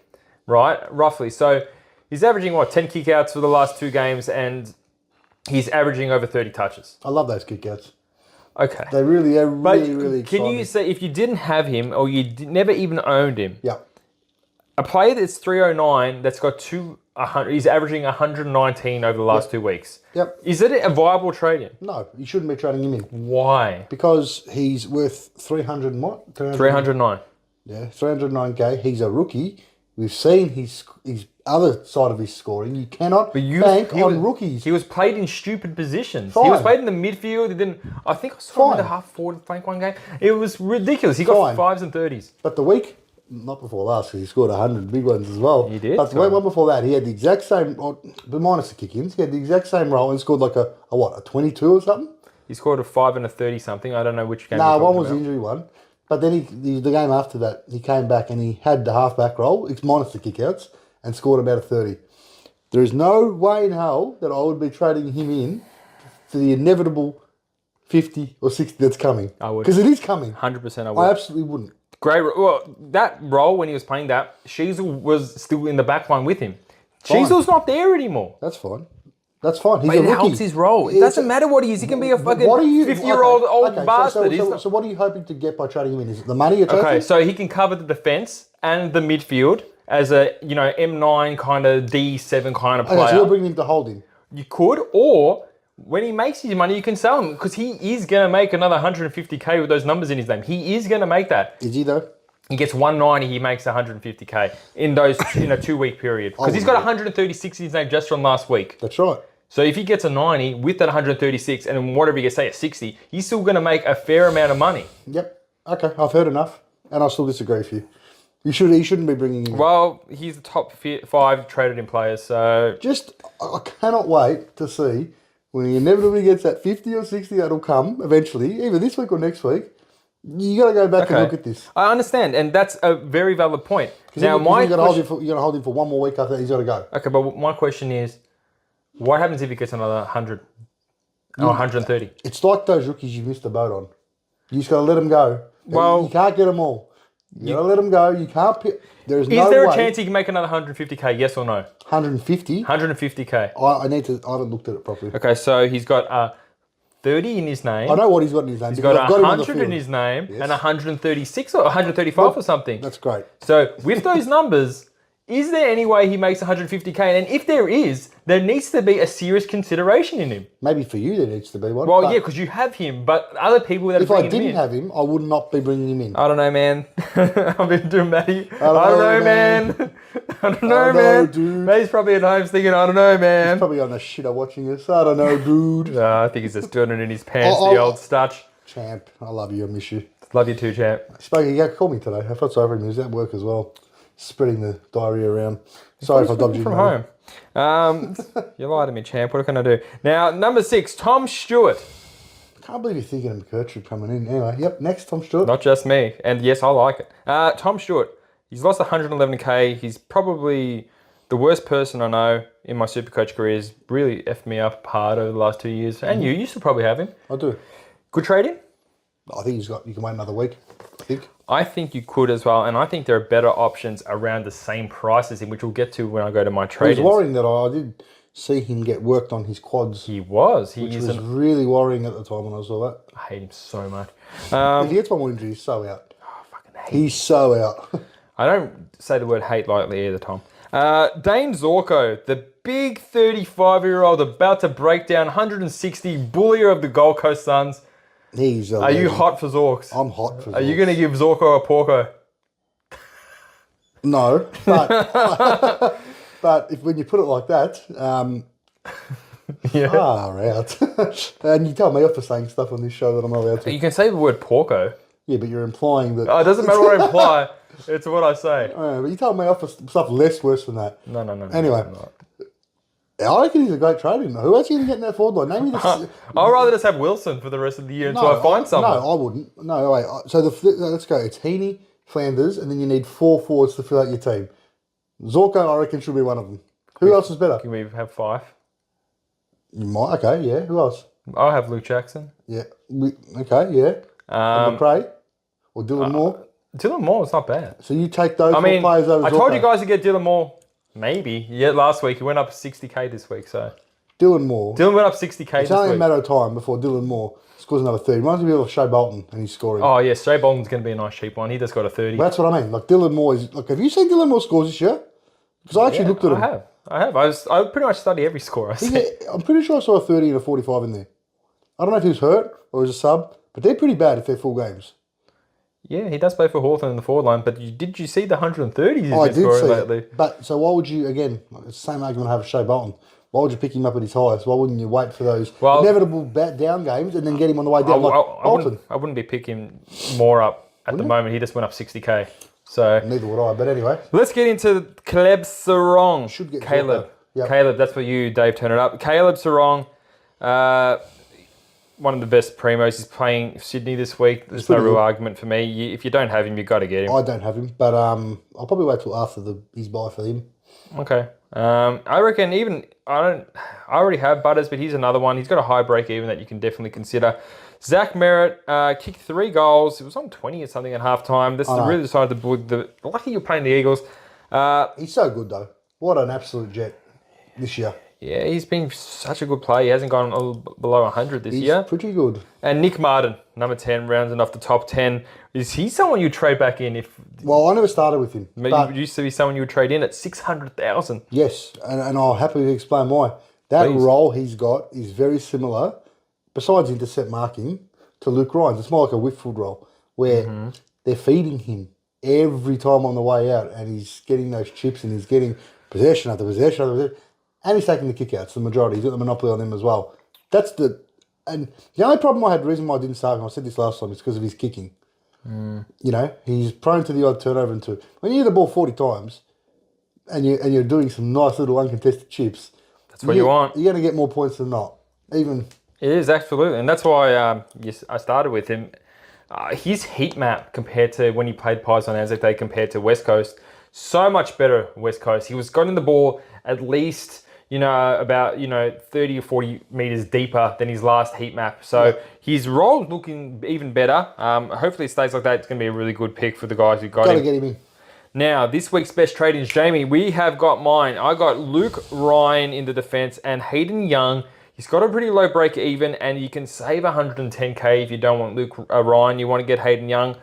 right? Roughly. So he's averaging, 10 kick-outs for the last 2 games, and he's averaging over 30 touches. I love those kickouts. Okay. They're really exciting. Can you say, if you didn't have him, or you never even owned him, Yeah. a player that's 309 that's got 200, he's averaging 119 over the last 2 weeks. Yep. Is it a viable trade-in? No, you shouldn't be trading him in Why? because he's worth 300 and what? 309. Yeah, 309k. He's a rookie. We've seen his other side of his scoring. You cannot bank on rookies. He was played in stupid positions. Fine. He was played in the midfield. He didn't. I think I saw him in the Fine. half forward flank one game. It was ridiculous. He got Fine. 5s and 30s. But the week, not before last, because he scored 100 big ones as well. He did, But the week one before that, he had the exact same, but minus the kick-ins, he had the exact same role and scored like a 22 or something? He scored a 5 and a 30 something. I don't know which game. No, you're one talking was the about. injury one. But then the game after that, he came back and he had the half-back role, it's minus the kick-outs, and scored about a 30. There is no way in hell that I would be trading him in for the inevitable 50 or 60 that's coming. I would. Because it is coming. 100% I would. I absolutely wouldn't. Great. Well, that role when he was playing that, Sheasel was still in the back line with him. Fine. Sheasel's not there anymore. That's fine. That's fine. He's But a it rookie. helps his role. It doesn't matter what he is. He can be a fucking What are you- 50-year-old old okay, bastard. He's So, not- what are you hoping to get by trading him in? Is it the money you're taking? Okay, so he can cover the defense and the midfield as a M9 kind of D7 kind of player. Okay, so you're bringing him to hold him. You could, or when he makes his money, you can sell him because he is going to make another 150k with those numbers in his name. He is going to make that. Is he though? He gets 190, he makes 150k in those in a 2-week period because he's got 136 in his name just from last week. That's right. So if he gets a 90 with that 136 and then whatever he gets, say a 60, he's still going to make a fair amount of money. Yep. Okay, I've heard enough, and I still disagree with you. He shouldn't be bringing him. Well, he's the top 5 traded in players, so I cannot wait to see when he inevitably gets that 50 or 60 that'll come eventually, either this week or next week. You got to go back and look at this. I understand, and that's a very valid point. Now, you're going to hold him for one more week after that. He's got to go. Okay, but my question is, what happens if he gets another 100 or 130? It's like those rookies you missed the boat on. You just got to let them go. Well, you can't get them all. You got to let them go. You can't pick. There's no way. Is there a chance he can make another 150k? Yes or no? 150? 150k. I haven't looked at it properly. Okay, so he's got 30 in his name. I know what he's got in his name. He's got I've him on the 100 in field. his name Yes. and 136 or 135 or something. That's great. So with those numbers, is there any way he makes 150k? And if there is, there needs to be a serious consideration in him. Maybe for you there needs to be one. Well, but yeah, because you have him, but other people that if are I bringing him didn't in. have him, I would not be bringing him in. I don't know, man. I've been doing Matty. I don't know, know, man. I don't know, know, man. dude. Matty's probably at home thinking, I don't know, man. Probably on the shitter watching us. I don't know, dude. I think he's just doing it in his pants, Oh, the oh. old stutch. Champ, I love you. I miss you. Love you too, champ. Spoke, you call me today. I felt sorry for him. He was at work as well, spreading the diarrhea around. Sorry if I dogged you, From mate. home. You lied to me, champ. What can I do? Now, number 6, Tom Stewart. Can't believe you're thinking of McKercher coming in. Anyway, yep. Next, Tom Stewart. Not just me. And yes, I like it. Tom Stewart. He's lost 111k. He's probably the worst person I know in my Supercoach career. He's really effed me up hard over the last 2 years. And you used to probably have him. I do. Good trade-in? I think you can wait another week. I think you could as well, and I think there are better options around the same price as him, which we'll get to when I go to my I was trade-ins. worrying that I did see him get worked on his quads, He was. He which is was really worrying at the time when I saw that. I hate him so much. If he gets one more injury, he's so out. I fucking hate him. He's so out. I don't say the word hate lightly either, Tom. Dane Zorko, the big 35-year-old about to break down 160 bullier of the Gold Coast Suns. He's a Are you legend. hot for Zorks? I'm hot for Are you Zorks. going to give Zorko a porco? No, but but when you put it like that, Yeah. far out. And you tell me off for saying stuff on this show that I'm not allowed to. You can say the word porco. Yeah, but you're implying that. Oh, it doesn't matter what I imply. It's what I say. But you tell me off for stuff less worse than that. No. Anyway. I reckon he's a great trade. Who else are you going to get in that forward line? Name me the. I'd rather just have Wilson for the rest of the year until I find someone. No, I wouldn't. No, wait. So let's go. It's Heaney, Flanders, and then you need 4 forwards to fill out your team. Zorko, I reckon, should be one of them. Who else is better? Can we have 5? You might. Okay, yeah. Who else? I'll have Luke Jackson. Yeah. Okay, yeah. McRae or Dylan Moore. Dylan Moore is not bad. So you take those I mean, players over I told Zorko. you guys to get Dylan Moore. Maybe. Yeah, last week. He went up 60k this week, so. Dylan Moore. Dylan went up 60k It's this only a week. matter of time before Dylan Moore scores another 30. Reminds me of Shea Bolton and he's scoring. Oh, yeah, Stray Bolton's going to be a nice cheap one. He just got a 30. That's what I mean. Like Dylan Moore is. Like, have you seen Dylan Moore scores this year? Because I actually looked at him. I have. I pretty much study every score I see. I'm pretty sure I saw a 30 and a 45 in there. I don't know if he was hurt or was a sub, but they're pretty bad if they're full games. Yeah, he does play for Hawthorn in the forward line, but did you see the 130s he's I been did scoring see lately? it. But so why would you, again, it's the same argument I have with Shea Bolton. Why would you pick him up at his highest? Why wouldn't you wait for those inevitable down games and then get him on the way down like Bolton? I wouldn't be picking more up at the moment. He just went up 60k. So Neither would I, but anyway. let's get into Caleb Sarong. Should get Caleb. Zorko. Yep. Caleb, that's for you, Dave. Turn it up. Caleb Sarong, one of the best primos. He's playing Sydney this week. There's no pretty real good. argument for me. If you don't have him, you've got to get him. I don't have him, but I'll probably wait till after his buy for him. Okay. I reckon I already have Butters, but he's another one. He's got a high break even that you can definitely consider. Zach Merritt kicked 3 goals. It was on 20 or something at halftime. This really decided to bully lucky you're playing the Eagles. He's so good though. What an absolute jet this year. Yeah, he's been such a good player. He hasn't gone below 100 this year. He's pretty good. And Nick Martin, number 10, rounding off the top 10. Is he someone you trade back in if Well, I never started with him. But used to be someone you would trade in at 600,000? yes, and I'll happily explain why. That Please. role he's got is very similar, besides intercept marking, to Luke Ryan's. It's more like a Whitfield role, where they're feeding him every time on the way out, and he's getting those chips, and he's getting possession after possession after possession, and he's taking the kickouts, the majority. He's got the monopoly on them as well. And the only problem I had, the reason why I didn't start him, I said this last time, is because of his kicking. You know, he's prone to the odd turnover and two. When you hit the ball 40 times, and you're doing some nice little uncontested chips, That's what you want. You're going to get more points than not. Even It is, absolutely. And that's why yes, I started with him. His heat map compared to when he played Pies on Anzac Day compared to West Coast, so much better West Coast. He was getting the ball at least, about 30 or 40 metres deeper than his last heat map. So his role's looking even better. Hopefully it stays like that. It's going to be a really good pick for the guys who got got to him. get him in. Now, this week's best trade-ins, Jamie, we have got mine. I got Luke Ryan in the defence and Hayden Young. He's got a pretty low break even, and you can save 110k if you don't want Luke Ryan. You want to get Hayden Young.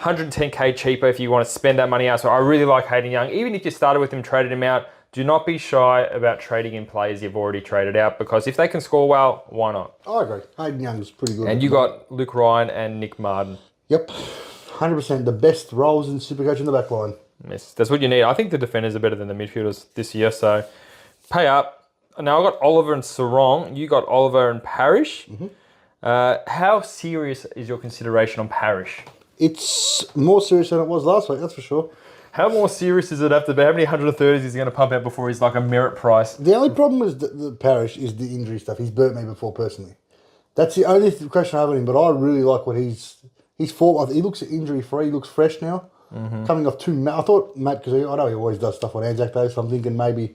110k cheaper if you want to spend that money out. So I really like Hayden Young. Even if you started with him, traded him out, do not be shy about trading in players you've already traded out, because if they can score well, why not? I agree. Hayden Young's pretty good. And you got Luke Ryan and Nick Martin. Yep. 100% the best roles in Supercoach in the back line. Yes, that's what you need. I think the defenders are better than the midfielders this year, so pay up. Now, I got Oliver and Sarong. You got Oliver and Parrish. How serious is your consideration on Parrish? It's more serious than it was last week, that's for sure. How more serious does it have to be? How many 130s is he going to pump out before he's like a merit price? The only problem with the Parrish is the injury stuff. He's burnt me before personally. That's the only question I have on him, but I really like what he's fought. He looks injury free. He looks fresh now. Coming off I thought Matt, because I know he always does stuff on Anzac Day, so I'm thinking maybe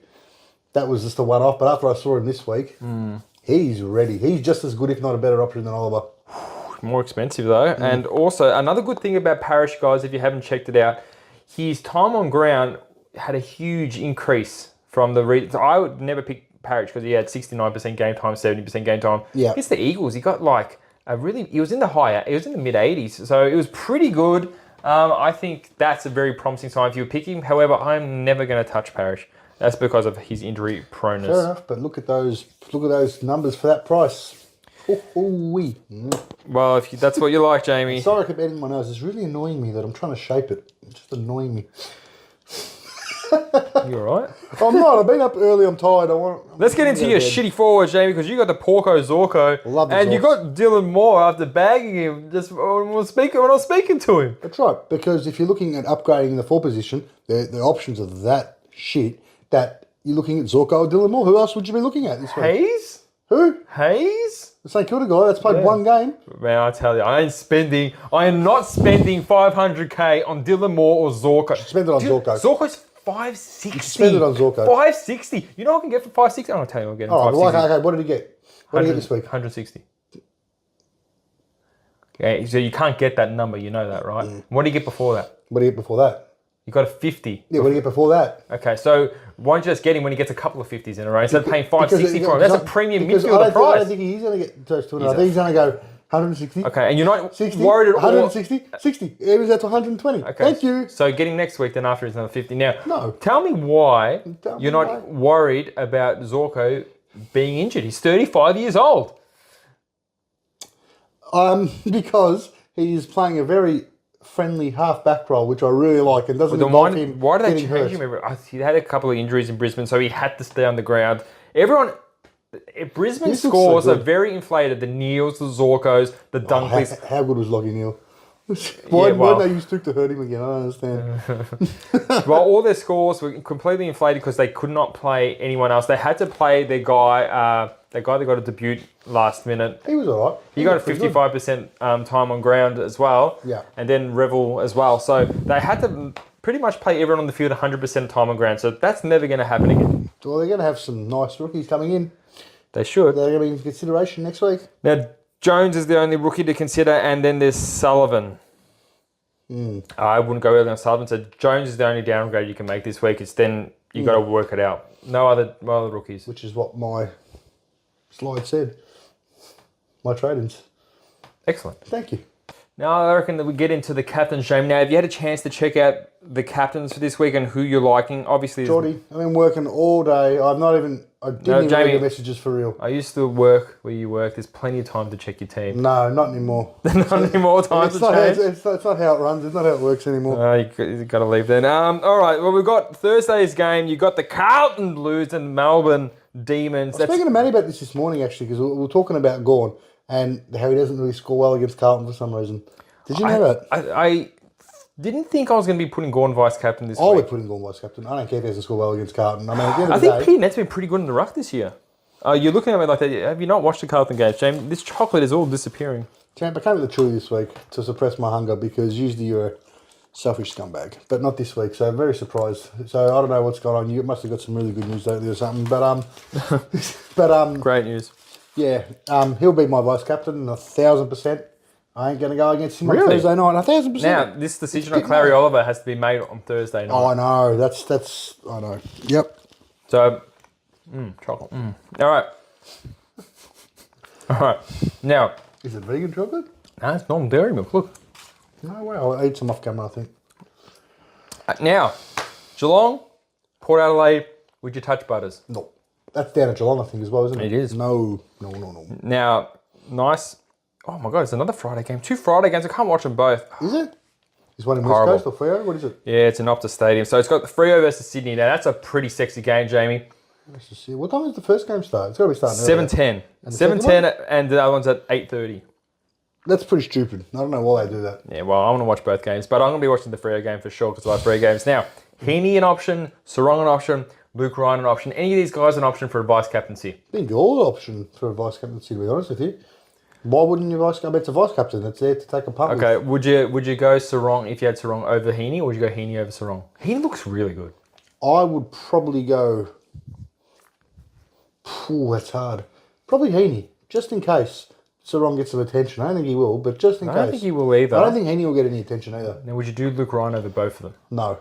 that was just a one-off. But after I saw him this week, he's ready. He's just as good, if not a better option than Oliver. More expensive though. And also, another good thing about Parrish, guys, if you haven't checked it out, his time on ground had a huge increase from the so I would never pick Parrish because he had 69% game time, 70% game time. Yeah. Against the Eagles, he got like he was in the mid 80s, so it was pretty good. I think that's a very promising sign if you pick him. However, I'm never going to touch Parrish. That's because of his injury proneness. Fair enough, but look at those numbers for that price. Ooh-wee. Well, if that's what you like, Jamie. Sorry, I keep eating my nose. It's really annoying me that I'm trying to shape it. It's just annoying me. You all right? I'm not. I've been up early. I'm tired. Let's get into your shitty forwards, Jamie, because you got the Porco Zorko. Love the and you Zorks. got Dylan Moore after bagging him just when I was speaking to him. That's right, because if you're looking at upgrading the forward position, the options are that shit that you're looking at Zorko or Dylan Moore. Who else would you be looking at this week? Hayes? Who? Hayes? The St Kilda guy that's played one game. Man, I tell you, I am not spending 500k on Dylan Moore or Zorko. Spend it on Zorko. Zorko's 560. Spend it on Zorko. 560. You know what I can get for 560? I'm going to tell you I'll get him All right, 560. okay, what did he get? What did he get this week? 160. Okay, so you can't get that number, you know that, right? What did he get before that? What did he get before that? You got a 50. Yeah, what did he get before that? Okay, so why don't you just get him when he gets a couple of 50s in a row instead of paying 560 for him? That's a premium midfielder I price. don't think he's going to get close to it. I think he's going to go 160. Okay, and you're not 60, worried at all. 160, 60. It was at 120. Okay, Thank you. So getting next week, then after is another 50. Now, No. tell me why Tell me you're not why. worried about Zorko being injured. He's 35 years old. Because he's playing a very friendly half-back role, which I really like, and doesn't Then involve him why did they getting change hurt. him? He had a couple of injuries in Brisbane, so he had to stay on the ground. Brisbane He looks so scores are good. very inflated. The Neils, the Zorkos, the Dunkleys. How good was Lockie Neal? Why well- didn't they use Duke to hurt him again? I don't understand. Well, all their scores were completely inflated because they could not play anyone else. They had to play their guy, that got a debut last minute. He was all right. He got a was pretty good. 55% time on ground as well. Yeah. And then Revel as well. So they had to pretty much play everyone on the field 100% time on ground. So that's never going to happen again. Well, they're going to have some nice rookies coming in. They should. They're going to be in consideration next week. Now, Jones is the only rookie to consider, and then there's Sullivan. I wouldn't go early on Sullivan. So Jones is the only downgrade you can make this week. It's then you got to work it out. No other rookies. Which is what my slide said. My trade-ins. Excellent. Thank you. Now I reckon that we get into the captain's shame. Now, have you had a chance to check out the captains for this week and who you're liking? Obviously, Jordy, I've been working all day. I didn't even Jamie. read the messages for real. I used to work where you work. There's plenty of time to check your team. No, not anymore. Not any more time to It's not, change. it's not how it runs. It's not how it works anymore. You got to leave then. All right. Well, we've got Thursday's game. You got the Carlton Blues and Melbourne Demons. I was speaking to Matty about this morning, actually, because we were talking about Gorn and how he doesn't really score well against Carlton for some reason. Did you know that? I didn't think I was going to be putting Gordon vice captain this I week. would put in Gorn vice captain. I don't care if he doesn't score well against Carlton. I mean, at the end I of the think day, Pete Net's been pretty good in the ruck this year. You're looking at me like that. Have you not watched the Carlton games, James? This chocolate is all disappearing. Champ, I came with the chili this week to suppress my hunger because usually you're a selfish scumbag, but not this week. So I'm very surprised. So I don't know what's going on. You must have got some really good news lately or something. But Great news. yeah, he'll be my vice captain 1,000%. I ain't going to go against him on Really? Thursday night. 1,000%. Now, this decision on Clary Oliver has to be made on Thursday night. Oh, I know. That's. I know. Yep. So, chocolate. All right. All right. Now, Is it vegan chocolate? no, it's normal dairy milk. Look. No way. I'll eat some off camera, I think. Now, Geelong, Port Adelaide, would you touch Butters? No. That's down at Geelong, I think, as well, isn't it? It is. No. Now, nice. Oh my God, it's another Friday game. 2 Friday games. I can't watch them both. Is it? Is one in Horrible. West Coast or Freo? What is it? Yeah, it's an Optus Stadium. So it's got the Freo versus Sydney. Now, that's a pretty sexy game, Jamie. Let's just see. What time does the first game start? It's got to be starting earlier. 7:10. the second 7:10 and the other one's at 8:30. That's pretty stupid. I don't know why they do that. Yeah, well, I want to watch both games, but I'm going to be watching the Freo game for sure because I like Freo games. Now, Heaney an option, Sarong an option, Luke Ryan an option. Any of these guys an option for a vice captaincy? I think you're the option for a vice captaincy, to be honest with you. Why wouldn't you vice captain? It's a vice captain that's there to take a punt. Okay, would you go Sarong if you had Sarong over Heaney, or would you go Heaney over Sarong? Heaney looks really good. I would probably go. That's hard. Probably Heaney, just in case Sarong gets some attention. I don't think he will, but just in case. I don't think he will either. I don't think Heaney will get any attention either. Now, would you do Luke Ryan over both of them? No.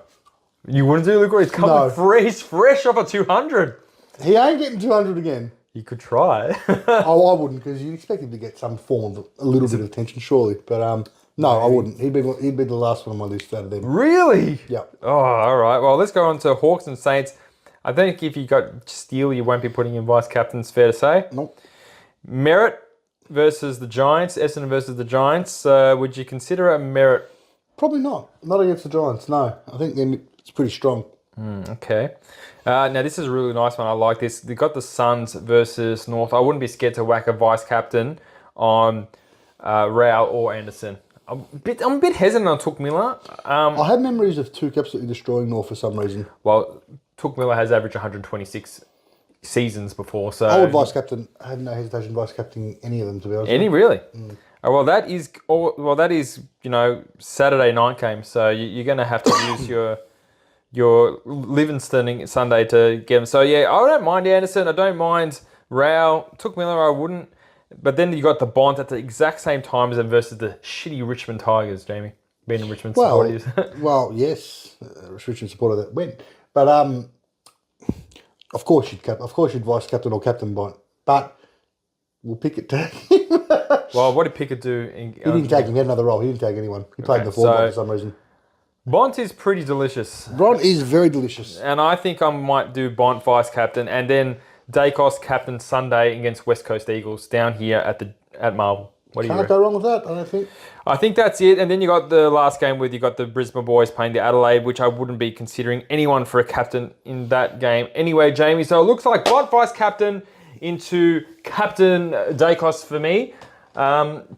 You wouldn't do Luke Roy? He's coming No. fresh off a 200. He ain't getting 200 again. You could try. Oh, I wouldn't, because you'd expect him to get some form of a little bit of attention, surely. But no, I wouldn't. He'd be the last one on my list out of them. Really? Yeah. Oh, all right. Well, let's go on to Hawks and Saints. I think if you got Steele, you won't be putting in vice captains, fair to say. Nope. Merritt versus the Giants, Essendon versus the Giants. Would you consider a Merritt? Probably not. Not against the Giants, no. I think it's pretty strong. Okay. Now, this is a really nice one. I like this. They've got the Suns versus North. I wouldn't be scared to whack a vice captain on Rao or Anderson. I'm a bit hesitant on Took Miller. I have memories of Took absolutely destroying North for some reason. Well, Took Miller has averaged 126 seasons before, so I would vice captain. I had no hesitation vice captaining any of them, to be honest. Any really? Oh, well, that is Saturday night game. So you're going to have to use your Livingston Sunday to get them. So yeah, I don't mind Anderson. I don't mind Rao. Took Miller, I wouldn't. But then you got the Bont at the exact same time as them versus the shitty Richmond Tigers, Jamie. Being a Richmond supporter. Well, yes, Richmond supporter that went. But of course you'd vice captain or captain Bont. But we'll pick it tag him. Well, what did Pickett do? He didn't tag him. He had another role. He didn't tag anyone. He played in the forward for some reason. Bont is pretty delicious. Bont is very delicious. And I think I might do Bont vice captain and then Dacos captain Sunday against West Coast Eagles down here at Marvel. What do you Can't reckon? go wrong with that, I don't think. I think that's it. And then you got the last game with you got the Brisbane boys playing the Adelaide, which I wouldn't be considering anyone for a captain in that game. Anyway, Jamie, so it looks like Bont vice captain into Captain Dacos for me.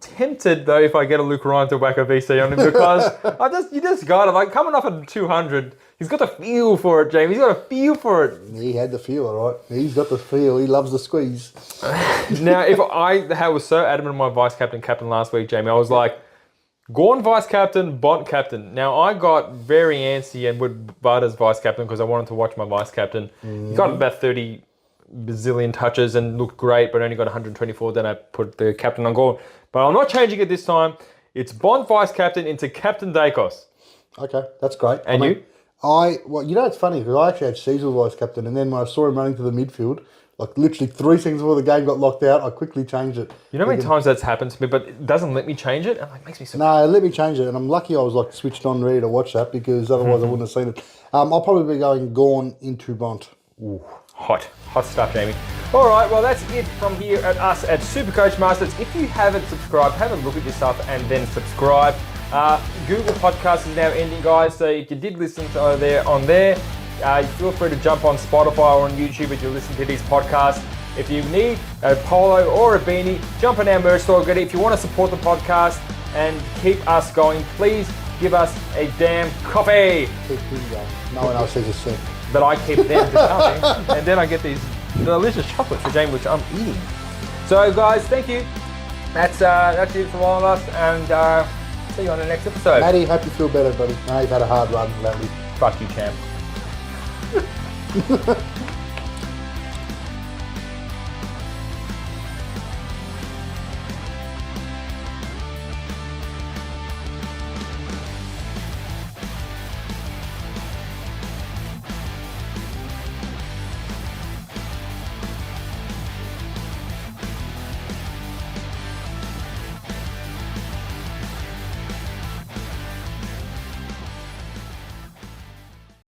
Tempted though if I get a Luke Ryan to whack a VC on him because you just got it. Like coming off at 200, he's got the feel for it, Jamie. He's got a feel for it. He had the feel, all right. He's got the feel. He loves the squeeze. Now, if I was so adamant on my vice captain last week, Jamie, I was like, Gawn vice captain, Bont captain. Now, I got very antsy and would Butters vice captain because I wanted to watch my vice captain. He got about 30 bazillion touches and looked great, but only got 124. Then I put the captain on Gawn. But I'm not changing it this time. It's Bont vice captain into Captain Dacos. Okay, that's great. And you? Well, you know, it's funny because I actually had Cecil vice captain, and then when I saw him running to the midfield, like literally 3 seconds before the game got locked out, I quickly changed it. You know how many times that's happened to me, but it doesn't let me change it? It makes me so... No, let me change it, and I'm lucky I was like switched on, ready to watch that because otherwise I wouldn't have seen it. I'll probably be going Gawn into Bont. Ooh, hot stuff, Jamie. All right, well, that's it from here at us at Supercoach Masters. If you haven't subscribed, have a look at yourself and then subscribe. Google Podcast is now ending, guys, so if you did listen to on there, feel free to jump on Spotify or on YouTube if you listen to these podcasts. If you need a polo or a beanie, jump on our merch store, get it. If you want to support the podcast and keep us going, please give us a damn coffee. Keep him going. No one else says a cent. But I keep them to nothing, and then I get these delicious chocolates for Jane, which I'm eating. So, guys, thank you. That's it from all of us, and see you on the next episode. Matty, hope you feel better, buddy. No, you've had a hard run lately. Fuck you, champ.